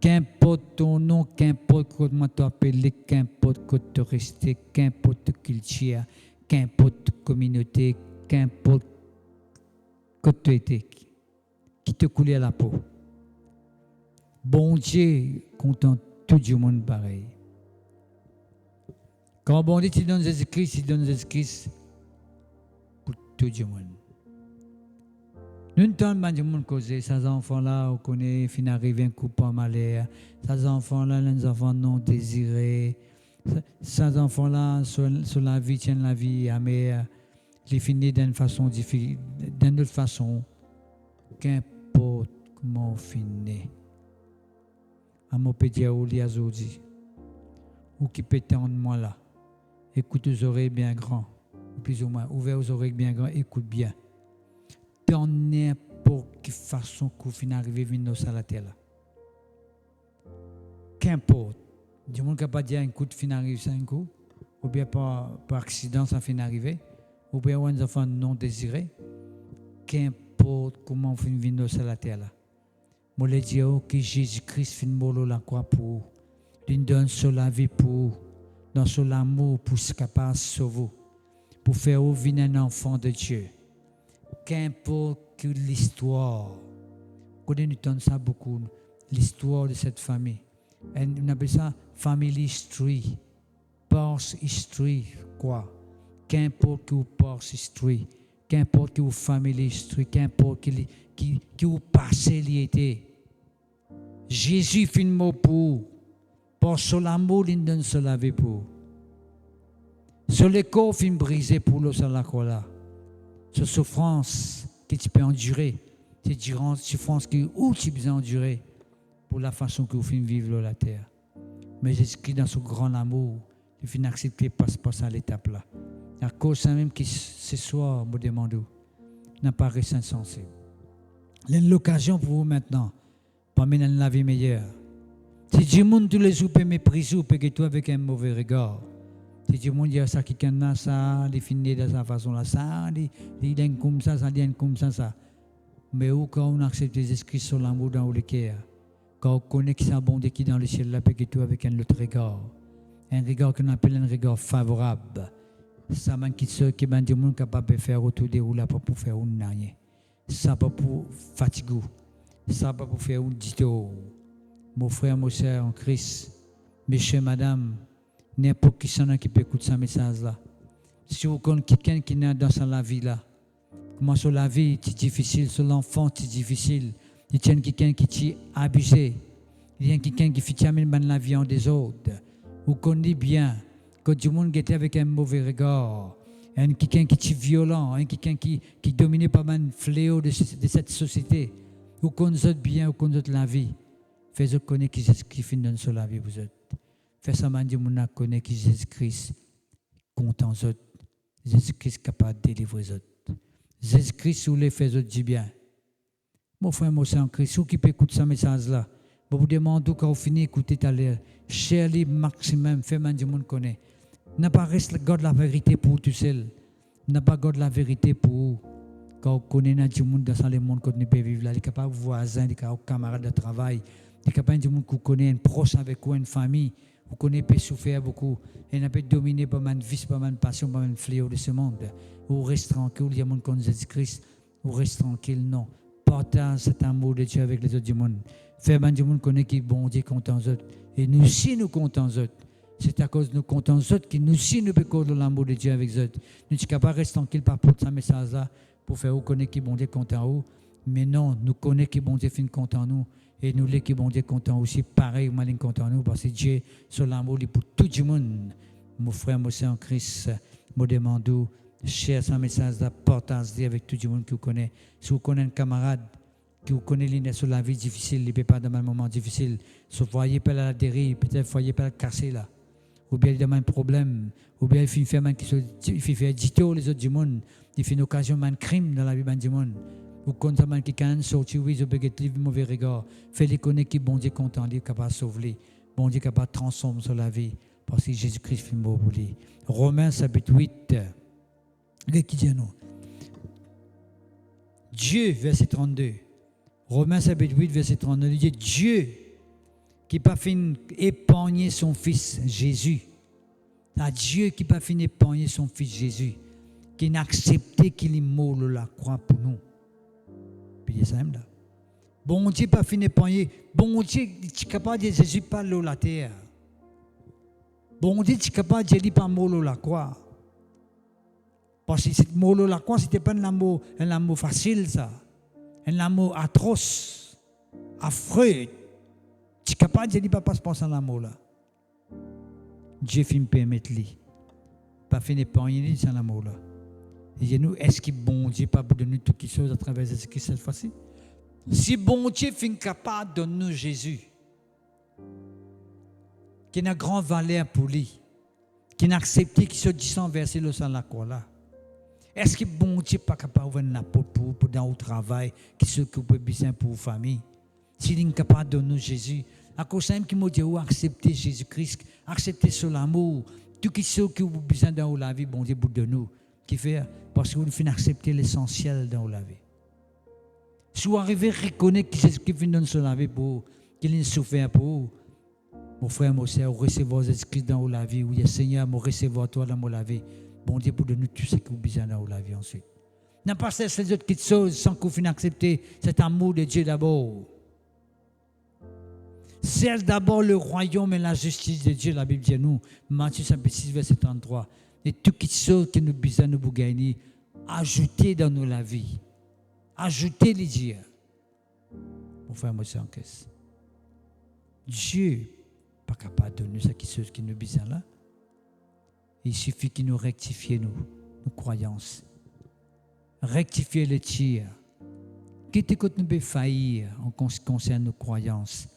Qu'importe ton nom, qu'importe comment tu appelles, qu'importe que tu restes, qu'importe culture, qu'importe communauté, qu'importe que tu étais, qui te coulait à la peau. Bon Dieu, content tout le monde pareil. Quand bon Dieu te donne Jésus-Christ, il donne Jésus-Christ pour tout le monde. Nous ne sommes pas du monde causé. Ces enfants-là, on connaît, fin arrivé un coup pas malheur. Ces enfants-là, les enfants non désirés. Ces enfants-là, sur la vie, tiennent la vie amère. Les finissent d'une façon difficile, d'une autre façon. Qu'importe comment on finit. À mon petit Aouli Azodi, ou qui peut être moi là. Écoute aux oreilles bien grands, plus ou moins, ouvert aux oreilles bien grands, écoute bien. Dans n'importe quelle façon qu'on finit d'arriver à la terre. Qu'importe. Du monde qui n'a pas dit un coup de fin arrive 5 coups, ou bien par accident ça finit d'arriver, ou bien un enfant non désiré. Qu'importe comment on finit de venir à la terre. Moi, je dis que Jésus-Christ finit de la croix pour il donne sur la vie pour dans son amour pour se capable de sauver, pour faire venir un enfant de Dieu. Qu'importe que l'histoire, on entend ça beaucoup, l'histoire de cette famille. Et on appelle ça family history, past history, quoi. Qu'importe que vous past history, qu'importe que vous family history, qu'importe que vous passé l'été. Jésus fait un mot pour, pour son amour, il donne sur la vie pour. Sur le corps, il brisé pour l'eau sur la croix là. Cette souffrance que tu peux endurer, cette souffrance que tu peux endurer pour la façon que vous finissez vivre sur la terre. Mais Jésus-Christ, dans son grand amour, il finit d'accepter passe à l'étape là. À cause ça même que ce soir, je me demande, n'a pas resté insensible. Il y a l'occasion pour vous maintenant, pour mener la vie meilleure. Si du monde tous les jours peut mépriser ou peut que toi avec un mauvais regard, Si tu me dis ça, qui est ça, il finit de sa façon là, ça, il est comme ça, ça vient comme ça. Mais où quand on accepte Jésus-Christ sur l'amour dans le cœur, quand on connaît qu'il y a un bon Dieu qui est dans le ciel, là, puis que tout avec un autre regard qu'on appelle un regard favorable. Ça m'a qui ceux qui m'a dit monde capable de faire autour de ou là pas pour faire une rien. Ça pas pour fatiguer. Ça pas pour faire un dito. Mon frère, mon sœur en Christ, monsieur, madame, n'importe qui s'en a qui peut écouter ce message là. Si vous connaissez quelqu'un qui est dans la vie là, comment sur la vie c'est difficile, sur l'enfant c'est difficile. Il y a quelqu'un qui est abusé. Il y a quelqu'un qui fait amener la vie en des autres. Vous connaissez bien que du monde qui était avec un mauvais regard, quelqu'un qui est violent, quelqu'un qui domine pas mal de fléaux de cette société. Vous connaissez bien, vous connaissez la vie. Faites-vous connaître qui Jésus-Christ donne sur la vie, vous êtes. Faites-vous dire, vous connaissez qui Jésus-Christ content, vous êtes. Jésus-Christ capable de délivrer vous êtes. Jésus-Christ, vous les faites du bien. Mon frère, mon Saint Christ, vous qui peut écouter ce message-là, vous demandez quand vous finissez d'écouter tout à l'heure, cher-les maximum, faites-moi du monde connaît. N'a pas reste God la vérité pour tout seul. N'a pas God la vérité pour vous. Quand vous connaissez du monde dans le monde que vous pouvez vivre là, les capables voisins, les camarades de travail, les capables du monde que vous connaissez, un proche avec vous, une famille, vous connaissez peut souffrir beaucoup, et n'a pas dominé par mal de vice, par mal de passion, par mal de fléau de ce monde. Vous restez tranquille, il y a monde comme Jésus-Christ, vous restez tranquille, non. Partage cet amour de Dieu avec les autres du monde. Faites du monde connaît qui bon Dieu content eux. Et nous aussi nous comptons eux. C'est à cause de nous comptons eux que nous aussi nous pouvons connaître l'amour de Dieu avec eux. Nous ne sommes pas rester tranquille par rapport à ce message-là pour faire connaître qui bon Dieu content nous. Mais non, nous connaissons qui bon Dieu fin content nous. Et nous les qui bon Dieu content aussi pareil malin content nous parce que Dieu sur l'amour pour tout le monde. Mon frère, mon sœur en Christ, me demande cher ce message-là, partagez avec tout le monde qui vous connaît. Si vous connaissez un camarade qui vous connaît l'île sur la vie difficile, il ne peut pas dans un moment difficile. Si vous voyez pas la dérive, peut-être vous voyez pas le cassé là. Ou bien il y a un problème, ou bien il fait faire dito les autres du monde, il fait une occasion de crime dans la vie du monde. Ou quand il y a quelqu'un qui sorti, oui, je peux être mauvais regard. Faites-les connaître qui bon Dieu content, il est capable de sauver, bon Dieu capable de transformer sur la vie, parce que Jésus-Christ fait mort pour lui. Romains chapitre 8, qui dit nous? Dieu, verset 32. Romains chapitre 8, verset 32, il dit Dieu qui n'a pas fini d'épargner son fils Jésus. C'est Dieu qui n'a pas fini d'épargner son fils Jésus, qui n'a accepté qu'il est mort la croix pour nous. Puis il est simple là. Bon Dieu n'a pas fini d'épargner. Bon Dieu est capable de dire Jésus pas la terre. Bon Dieu est capable de dire pas mort la croix. Parce que cette mort la croix, ce n'était pas un amour facile ça. Un amour atroce, affreux. Tu es capable de dire pas se penser à l'amour là. Dieu finit permettre lui. Pas fini par rien sans l'amour là. Et nous, est-ce que bon Dieu pas pour donner toutes les choses à travers Jésus-Christ cette fois-ci? Si bon Dieu finit capable de donner Jésus, qui n'a grand valeur pour lui, qui n'a accepté qu'il se descend verser le sang de la croix là. Est-ce que bon Dieu n'est pas capable de faire n'importe pour dans le travail, qui s'occupe bien pour la famille? S'il est capable de donner Jésus, à cause de qui m'a dit accepter Jésus-Christ, accepter son amour, tout ce qui vous besoin dans la vie, bon Dieu pour de nous, qui fait parce que vous finissez accepter l'essentiel dans la vie. Si vous arrivez à reconnaître que Jésus-Christ vient dans son vie pour qu'il ait souffert pour vous, mon frère, mon sœur, recevoir Jésus-Christ dans la vie, oui, Seigneur, me recevoir toi dans la vie. Bon Dieu pour de nous tout ce que vous besoin dans la vie ensuite. N'a pas cessé les autres petites choses sans que vous finissez accepter cet amour de Dieu d'abord. C'est d'abord le royaume et la justice de Dieu, la Bible dit nous, Matthieu 6, verset 33. Et toutes les choses que nous besoin de nous gagner, ajoutez dans nous la vie. Ajoutez les dieux. Mon frère, moi, c'est en caisse. Dieu n'est pas capable de nous ce qui nous besoin là. Il suffit qu'il nous rectifie nos croyances. Rectifier les tirs. Qu'est-ce que nous pouvons faillir en ce qui concerne nos croyances?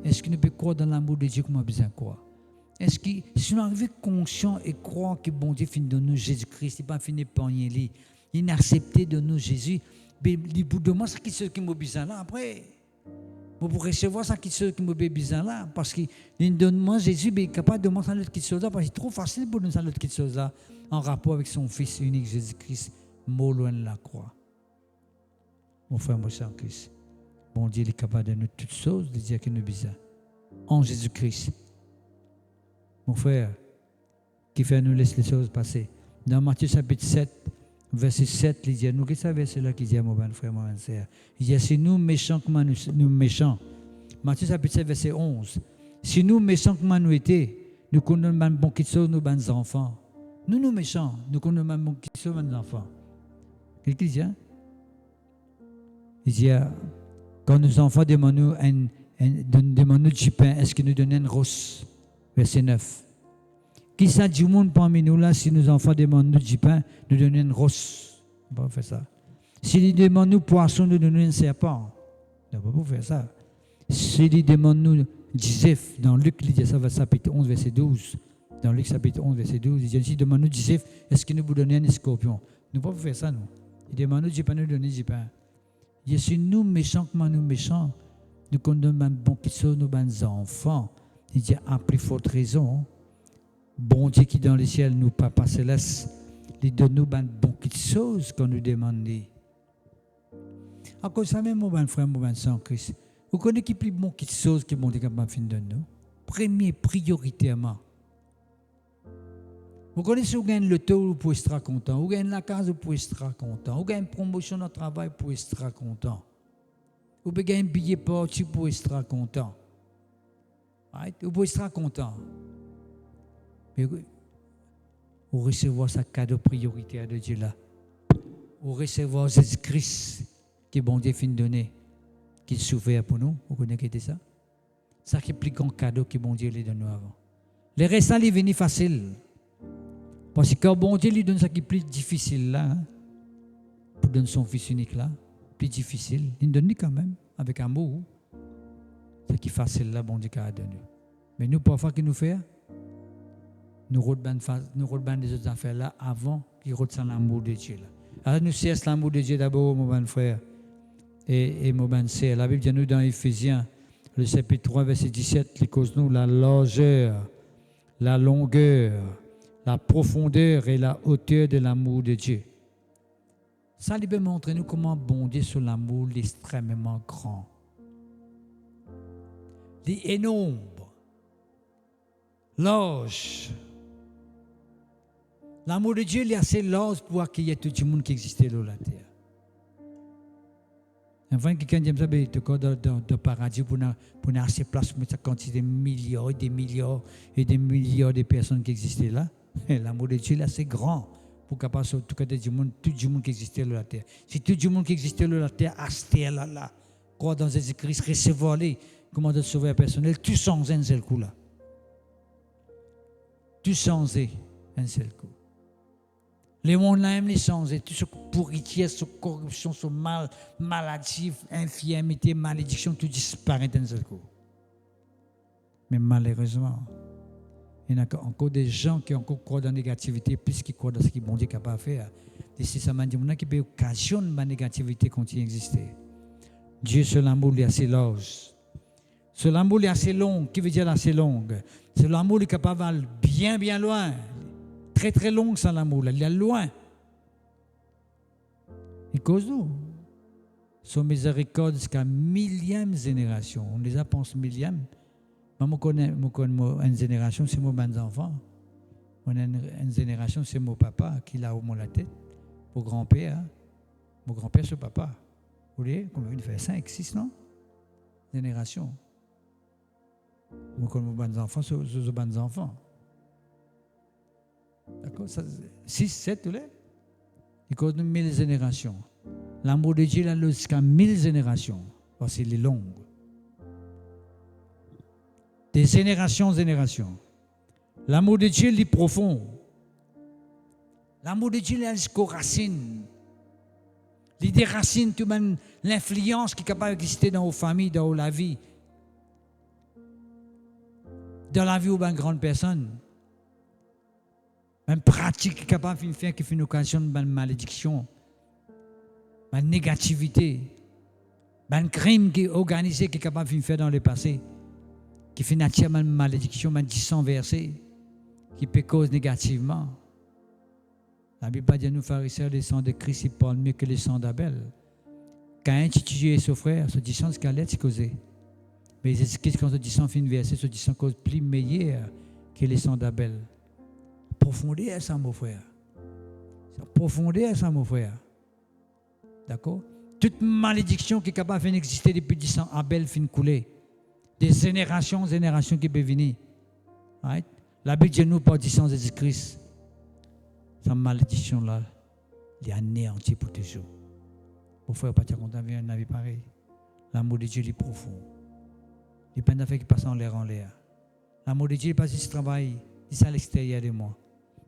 Est-ce que nous pouvons croire dans l'amour de Dieu comme nous avons besoin de croire? Est-ce que si nous arrivons conscients et croire que bon Dieu finit de nous Jésus-Christ, il n'a pas fini par lui, il a accepté de nous Jésus, mais il bout de moi, c'est ce qui m'a besoin là après. Pour recevoir ça qui me besoin là, parce qu'il donne-moi Jésus est capable de moi ça l'autre chose là, parce que c'est trop facile pour nous ça l'autre chose là, en rapport avec son Fils unique Jésus-Christ, mort loin de la croix. Mon frère, mon cher Christ, bon Dieu il est capable de nous toutes choses, de dire qu'il nous a besoin. En Jésus-Christ. Mon frère, qui fait nous laisser les choses passer. Dans Matthieu chapitre 7, verset 7, il dit, nous, qu'est-ce que c'est verset-là qui dit à mon frère, mon frère? Il dit, c'est nous méchants comme nous méchants. Matthieu chapitre 7, verset 11. Si nous méchants comme nous étions, nous connaissons même bon qui sont nos bonnes enfants. Nous méchants, nous connaissons même bon qui sont nos enfants. Qu'est-ce qu'il dit? Il dit, quand nos enfants demandent nous du pain, est-ce qu'ils nous donnent une rosse? Verset 9. Qui ça du monde parmi nous là, si nos enfants demandent nous du pain, nous donnent une rosse? On ne peut pas faire ça. S'ils demandent nous poisson, nous donnons un serpent. On ne peut pas faire ça. S'ils demandent nous du zéph, dans Luc, il dit ça, chapitre 11, verset 12. Dans Luc, chapitre 11, verset 12, il dit, s'ils demandent nous du zéph, est-ce qu'ils nous donnent un scorpion? Nous ne pouvons pas faire ça, nous. Ils demandent nous du pain, nous donnons du pain. Il dit, si nous méchants comme nous méchants, nous condamnons même bon qui sont nos bons enfants. Il dit, à plus forte raison, bon Dieu qui dans les ciels, nous, Papa Céleste, il donne nous ben bon qui choses qu'on nous demande. À cause de ça même, mon bon frère, mon bon sang, Christ, vous connaissez qui plus bon qui choses que bon Dieu capable de donner nous? Premier, prioritairement. Vous connaissez, vous gagnez le taux, vous pouvez être content. Vous gagnez la case, vous pouvez être content. Vous gagnez une promotion dans le travail, vous pouvez être content. Vous pouvez gagner un billet parti, vous pouvez être content. Right? Vous pouvez être content. Mais vous recevez ce cadeau prioritaire de Dieu là. Vous recevez Jésus-Christ qui est bon Dieu fin donné, qui souffert pour nous. Vous connaissez ça? Ça qui est plus grand cadeau que bon Dieu lui donne avant. Les restants, ils viennent facile. Parce que quand bon Dieu lui donne ça qui est plus difficile là, pour donner son Fils unique là, plus difficile, il donne quand même, avec amour. Ce qui est facile là, bon Dieu a donné. Mais nous, parfois, qu'est-ce que nous faisons? Nous retenons des autres affaires là avant qu'ils retenent l'amour de Dieu là. Alors nous cherchons l'amour de Dieu d'abord, mon bon frère et mon bon sœur. La Bible dit nous dans Éphésiens, le chapitre 3, verset 17, il cause nous la largeur, la longueur, la profondeur et la hauteur de l'amour de Dieu. Ça lui montre nous comment bon Dieu sur l'amour extrêmement grand. L'énorme, large. L'amour de Dieu est assez large pour accueillir tout le monde qui existait sur la terre. Enfin, quelqu'un dit ça, il est dans le paradis pour avoir assez de place pour cette quantité de milliards et des milliards et des milliards de personnes qui existaient là. L'amour de Dieu est assez grand pour capable sur tout le monde qui existait sur la terre. Si tout le monde qui existait sur la terre, à cette terre-là, croit dans Jésus-Christ, recevoir-les, comment de sauver personnel, tout sans un seul coup là. Tout sans un seul coup. Les mondes là aiment les changer, tout ce pourriture, ce corruption, ce mal, maladie, infirmité, malédiction, tout disparaît d'un seul coup. Mais malheureusement, il y a encore des gens qui encore croient dans la négativité plus qu'ils croient dans ce que bon Dieu est capable de faire. Et c'est ça, qui peut occasionner la négativité continue d'exister. Dieu, sur l'amour, il est assez large. Sur l'amour, il est assez long. Qui veut dire assez longue? C'est l'amour qui est capable d'aller bien, bien loin. Très, très long, sans l'amour. Il est loin. Et cause nous. Son miséricorde jusqu'à millième génération. On les a pensé millième. Moi, je connais une génération, c'est mon bon enfant. Une génération, c'est mon papa qui l'a au moins la tête. Mon grand-père. Mon grand-père, c'est papa. Vous voyez, combien il fait 5, 6, non? Génération. Moi, quand mon bon enfant, c'est mon bon enfant. D'accord? 6, 7, vous voyez? Il compte 1000 générations. L'amour de Dieu, là, jusqu'à 1000 générations. Parce qu'il est long. Des générations en générations. L'amour de Dieu, il est profond. L'amour de Dieu, il est jusqu'aux racines. Il déracine tout même l'influence qui est capable d'exister dans nos familles, dans la vie. Dans la vie où une grande personne. Une pratique qui est capable de faire qui fait une occasion de malédiction, de négativité, Un crime qui est organisé, qui est capable de faire dans le passé, qui fait naturellement une malédiction, un 10 versé, qui peut cause négativement. La Bible dit à nous, pharisiens, le sang de Christ, il parle mieux que le sang d'Abel. Quand un titulaire son frère, ce 10 ans, c'est qu'elle est causé. Mais Jésus-Christ, quand ce 10 ans finit verset, ce 10 ans cause plus meilleur que le sang d'Abel. Profondeur, ça, mon frère. Profondeur, ça, mon frère. D'accord? Toute malédiction qui est capable d'exister depuis 10 ans, Abel fin couler. Des générations qui peuvent venir. Right? La Bible dit nous par 10 ans de Jésus-Christ. Cette malédiction-là, elle est anéantie pour toujours. Mon frère, pas content de un avis pareil. L'amour de Dieu est profond. Il n'y a pas d'affaire qui passe en l'air. L'amour de Dieu n'est pas juste travail, c'est à l'extérieur de moi.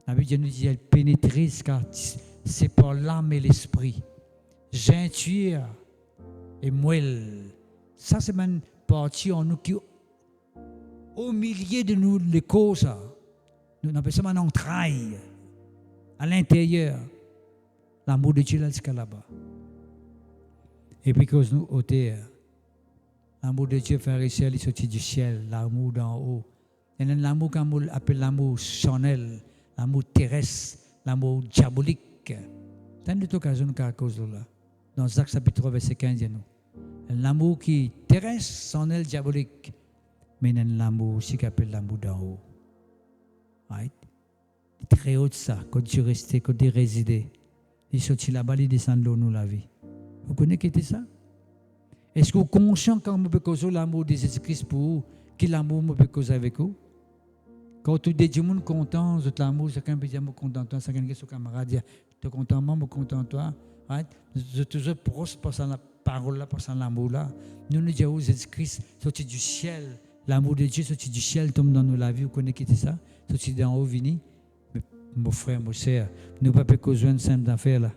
La Bible nous dit elle pénétrise car c'est par l'âme et l'esprit. J'intuire et moelle. Ça, c'est une partie en nous qui, au milieu de nous, les causes, nous appelons ça une entraille. À l'intérieur, l'amour de Dieu là, jusqu'à là-bas. Et puis, cause nous, au terre, l'amour de Dieu, frère et sœurs, il sortit du ciel, l'amour d'en haut. Il y a l'amour qu'on appelle l'amour charnel, l'amour terrestre, l'amour diabolique. C'est une occasion à cause de là. Dans Actes chapitre 3, verset 15, il y a nous. L'amour qui terrestre, charnel, diabolique. Mais il y a l'amour aussi qu'on appelle l'amour d'en haut. Right? Très haut de ça, quand tu restais, quand tu résidais. Il sortit là-bas, il descend de l'eau, nous la vie. Vous connaissez ça? Est-ce que vous êtes conscient quand vous pouvez causer l'amour de Jésus-Christ pour vous, que l'amour vous peut causer avec vous? Quand tu dis que content, vous êtes l'amour, chacun peut dire que content toi, chacun dit son camarade dit tu es content moi, je suis content toi. Vous êtes toujours proche par la parole là, par l'amour là. Nous nous disons Jésus-Christ sorti du ciel, l'amour de Dieu sorti du ciel tombe dans nos vies, vous connaissez ça? Sorti d'en haut vini. Mon frère, mon sœur, nous ne pouvons pas causer une simple affaire là.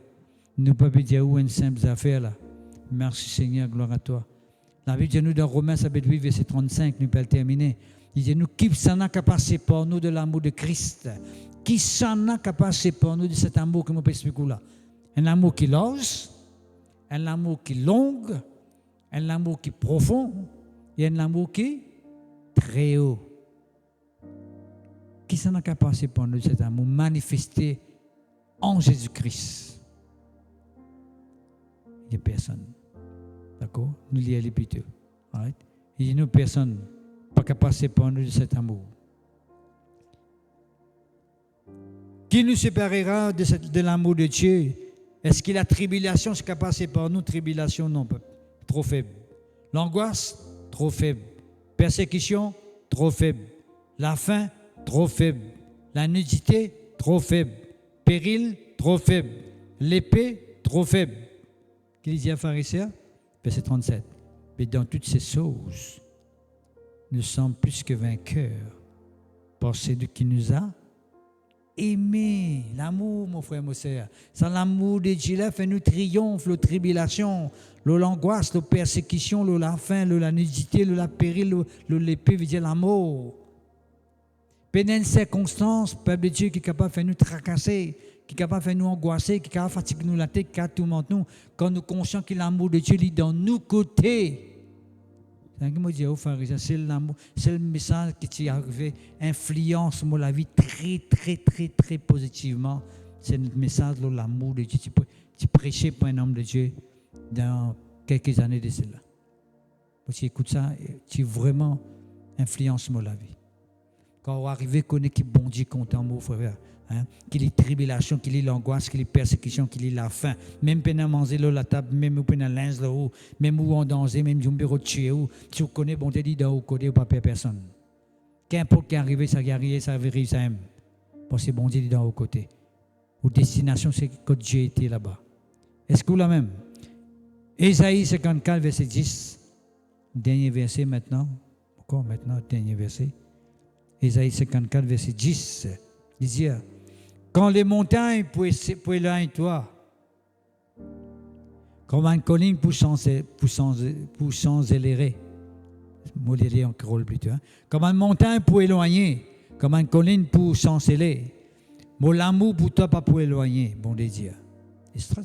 Nous ne pouvons pas dire où une simple affaire là. Merci Seigneur, gloire à toi. La Bible dit nous dans Romains chapitre 8, verset 35, nous pouvons le terminer. Il dit nous, qui s'en a qu'à passer par nous de l'amour de Christ? Qui s'en a qu'à passer par nous de cet amour que nous peut expliquer là? Un amour qui lâche, un amour qui est long, un amour qui est profond et un amour qui est très haut. Qui s'en a qu'à passer par nous de cet amour manifesté en Jésus-Christ? Il n'y a personne. D'accord? Nous lisons les piteux. Right? Il y a une personne pas qu'à passer par nous de cet amour. Qui nous séparera de l'amour de Dieu? Est-ce que la tribulation, c'est qu'à passer par nous? Tribulation, non, trop faible. L'angoisse, trop faible. Persécution, trop faible. La faim, trop faible. La nudité, trop faible. Péril, trop faible. L'épée, trop faible. Qu'il dit à pharisiens, verset 37. Mais dans toutes ces choses, nous sommes plus que vainqueurs par celui qui nous a aimés. L'amour, mon frère, mon sœur. Sans l'amour de Dieu, là, fait nous triomphe, la tribulation, l'angoisse, la persécution, la faim, la nudité, la péril, l'épée, veut dire l'amour. Pénène circonstances, peuple de Dieu qui est capable de faire nous tracasser, qui est capable de faire nous angoisser, qui est capable de fatiguer nous la tête, qui a tout nous, quand nous conscients que l'amour de Dieu est dans nos côtés. C'est ce que je dis aux pharisiens, c'est l'amour, c'est le message qui est arrivé, influence la vie très, très, très, très positivement. C'est le message de l'amour de Dieu. Tu prêchais pour un homme de Dieu dans quelques années de cela. Tu écoutes ça, tu vraiment influences la vie. Quand on arrive à connaître qui bon Dieu content, mon frère, qu'il y ait tribulation, qu'il y ait l'angoisse, qu'il y ait persécution, qu'il y ait la faim, même peine manger la table, même peine à linge là haut, même où en danger, même du bureau de tuer où, tu connais bon Dieu dit dans au côté ou pas personne. Qu'importe qui arrive, ça arrive, ça arrive, ça aime. Parce que bon Dieu dit dans au côté. Ou destination, c'est que Dieu était là-bas. Est-ce que vous la même? Ésaïe 54, verset 10, dernier verset maintenant. Encore maintenant, dernier verset. Ésaïe 54, verset 10, il dit, quand les montagnes pour éloigner toi, comme une colline pour s'enzélérer, modérer encore plutôt, comme une montagne pour éloigner, comme une colline pour s'enceler, mon l'amour pour toi pas pour éloigner, bon Dieu. C'est ça.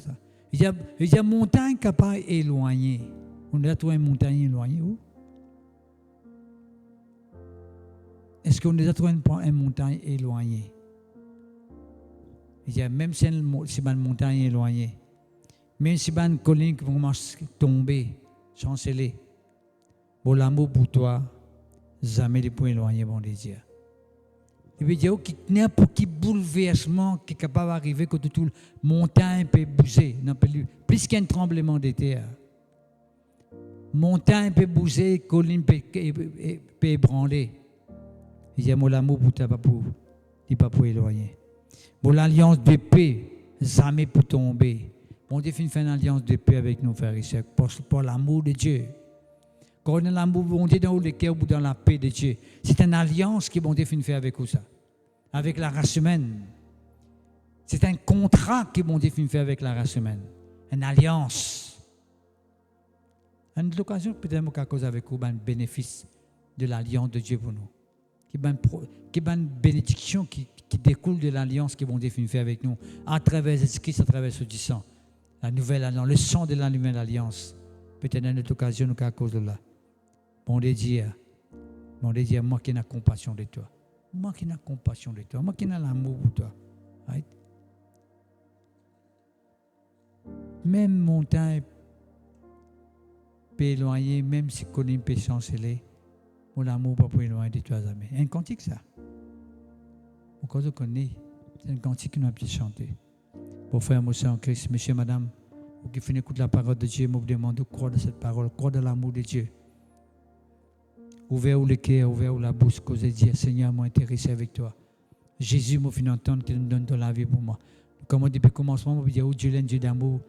Il y a montagne qui n'a pas éloigné. On a trouvé une montagne éloignée où? Est-ce qu'on a trouvé une montagne éloignée? Il y a même si une montagne éloignée, même si une colline qui commence à tomber, chanceler, bon l'amour pour toi, jamais les points éloignés, bon Dieu. Il veut dire qu'il n'y a pas de bouleversement qui est capable d'arriver quand toute la montagne peut bouger, non plus qu'un tremblement de terre. Montagne peut bouger, colline peut ébranler. Il y a l'amour pour toi, il pas pour éloigner. Bon, l'alliance de paix, jamais pour tomber. Bon Dieu fait une alliance de paix avec nos frères et sœurs, pour l'amour de Dieu. Quand on a l'amour, bon Dieu dans le cœur ou dans la paix de Dieu. C'est une alliance que bon Dieu fait faire avec vous ça. Avec la race humaine. C'est un contrat que bon Dieu fait faire avec la race humaine. Une alliance. À l'occasion, peut-être qu'à cause avec vous, un bénéfice de l'alliance de Dieu pour nous. Qui est une bénédiction qui découle de l'alliance que bon Dieu fait faire avec nous. À travers Jésus-Christ, à travers ce sang. La nouvelle alliance, le sang de la nouvelle alliance. Peut-être à notre occasion, nous à cause de là. Bon Dieu, moi qui ai compassion de toi. Moi qui ai compassion de toi. Moi qui ai l'amour pour toi. Right? Même montagne peut éloigner, même si colline peut chanceler, mon amour pas pour éloigner de toi jamais. Un cantique ça. Encore je connais, c'est un cantique que nous avons chanté. Pour faire mon sang en Christ, monsieur, madame, vous qui finissez écouter la parole de Dieu, je vous demande de croire dans cette parole, croire dans l'amour de Dieu. Ouvert le cœur, ouvert la bouche, cause de dire, Seigneur, moi intéressé avec toi. Jésus m'a fait entendre qu'il me donne de la vie pour moi. Comme depuis le commencement, je peux dire, oh Dieu est un Dieu d'amour,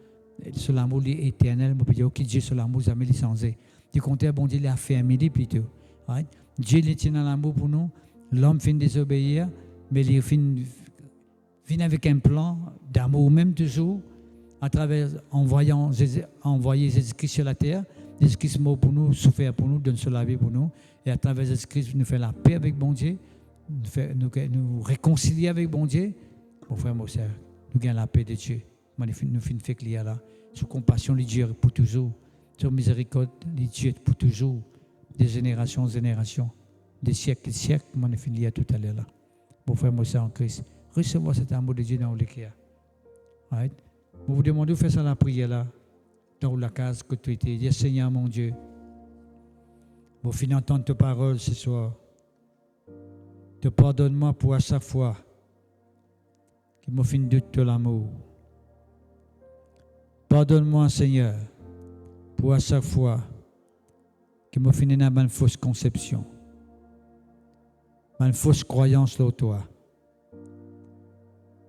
sur l'amour éternel, je peux dire, ok Dieu sur l'amour, jamais les sans. Du contraire, bon Dieu l'a fait amener plutôt. Right? Dieu les tient dans l'amour pour nous, l'homme finit désobéir, mais il finit avec un plan d'amour, même toujours, à travers envoyer Jésus-Christ sur la terre. Jésus-Christ mort pour nous, souffert pour nous, donne sur la vie pour nous. Et à travers Jésus-Christ, nous fait la paix avec bon Dieu, nous réconcilier avec bon Dieu. Mon frère, mon soeur, nous gagnons la paix de Dieu. Nous finissons fait qu'il là. Sous compassion, il Dieu pour toujours. Sous miséricorde, il Dieu pour toujours. Des générations en générations, des siècles et siècles, nous finissons lié tout à l'heure là. Mon frère, mon soeur en Christ, recevez cet amour de Dieu dans le cœur. Right? Vous vous demandez de faire ça la prière là, dans la case que tu étais. Dis Seigneur mon Dieu, vous finissez entendre tes paroles ce soir. Te pardonne-moi pour à chaque fois qui m'a fait doute de l'amour. Pardonne-moi Seigneur pour à chaque fois qui m'a fait une fausse conception, une fausse croyance sur toi.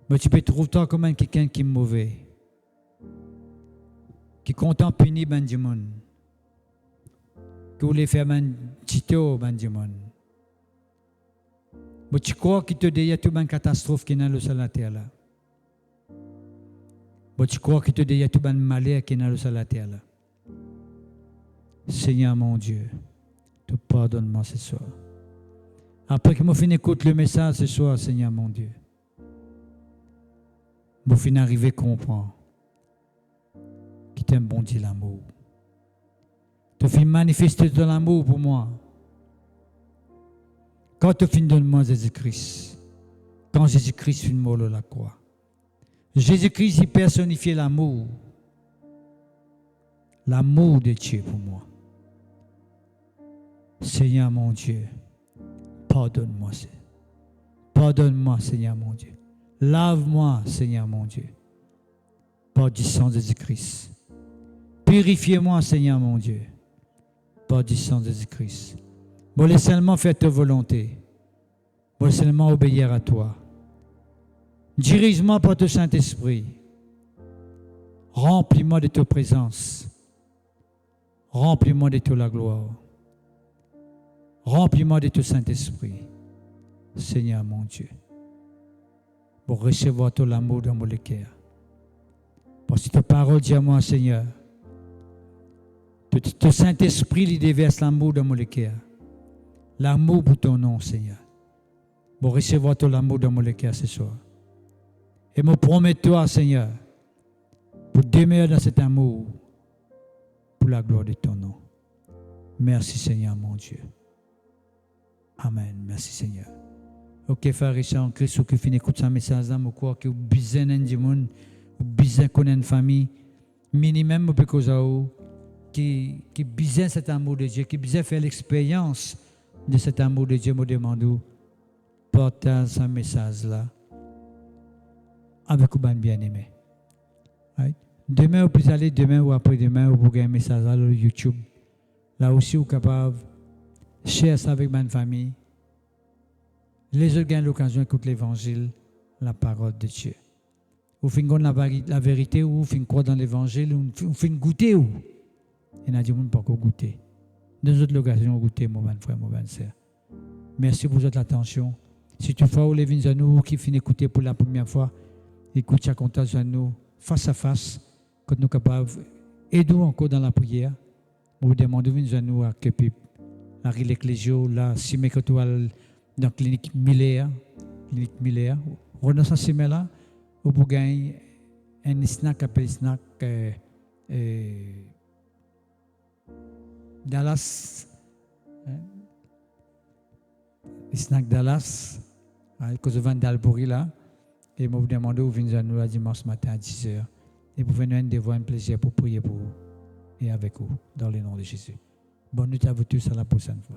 Mais tu peux trouver toi comme quelqu'un qui est mauvais, qui est content de punir du monde, qui voulait faire un tito du monde. Mais tu crois qu'il te dit toute une catastrophe qui est dans le sol de la terre là. Mais tu crois qu'il te dit toute une malheur qui est dans le sol de la terre là. Seigneur mon Dieu, te pardonne-moi ce soir. Après que je finis d'écouter le message ce soir, Seigneur mon Dieu, je finis d'arriver à comprendre qu'il t'aime bon Dieu l'amour. Tu finis manifester ton amour pour moi. Quand tu finis de moi Jésus-Christ, quand Jésus-Christ finit mort à la croix, Jésus-Christ il personnifiait l'amour. L'amour de Dieu pour moi. Seigneur mon Dieu, pardonne-moi. Pardonne-moi, Seigneur mon Dieu. Lave-moi, Seigneur mon Dieu, par du sang de Jésus-Christ. Purifiez-moi, Seigneur mon Dieu, par du sang de Jésus-Christ. Moi, seulement faire ta volonté. Moi, seulement obéir à toi. Dirige-moi par ton Saint-Esprit. Remplis-moi de ta présence. Remplis-moi de toute la gloire. Remplis-moi de ton Saint-Esprit. Seigneur mon Dieu, pour recevoir ton amour dans mon cœur. Parce que ta parole dit à moi, Seigneur, ton Saint-Esprit il déverse l'amour dans mon cœur. L'amour pour ton nom, Seigneur. Pour recevoir ton amour dans mon cœur ce soir. Et me promets-toi, Seigneur, pour demeurer dans cet amour, pour la gloire de ton nom. Merci Seigneur mon Dieu. Amen. Merci Seigneur. Ok, frère Richard en Christ, ou qui finit écouter ce message là, je crois que vous besoin d'un monde, vous besoin connaître une famille, minimum pour que qui besoin cet amour de Dieu, qui besoin faire l'expérience de cet amour de Dieu, me demande partage ce message là avec vous bien-aimé. Right? Demain, vous pouvez aller demain ou après-demain, vous pouvez un message là sur YouTube. Là aussi, vous êtes capable de share ça avec ma famille. Les autres gagnent l'occasion d'écouter l'évangile, la parole de Dieu. Vous finissez la vérité ou vous finissez croire dans l'évangile, ou vous finissez goûter ou. Il y a des gens qui ne peuvent pas goûter. Deux autres occasions goûter, mon bon frère, mon bonne sœur. Merci pour votre attention. Si tu fais ou les vins à nous qui finissent d'écouter pour la première fois, écoute chaque contact à nous face à face, quand nous sommes capables d'aider encore dans la prière. Vous demandez vins à nous à Kepip, à l'Ecclésio, là, si mes dans la clinique Miller, Renaissance là, vous pouvez gagner un snack appelé snack Dallas, snack Dallas, que je vends d'Albury là, et vous demandez où venez à nous le dimanche matin à 10h, et vous venez nous avoir un plaisir pour prier pour vous et avec vous, dans le nom de Jésus. Bonne nuit à vous tous, à la prochaine fois.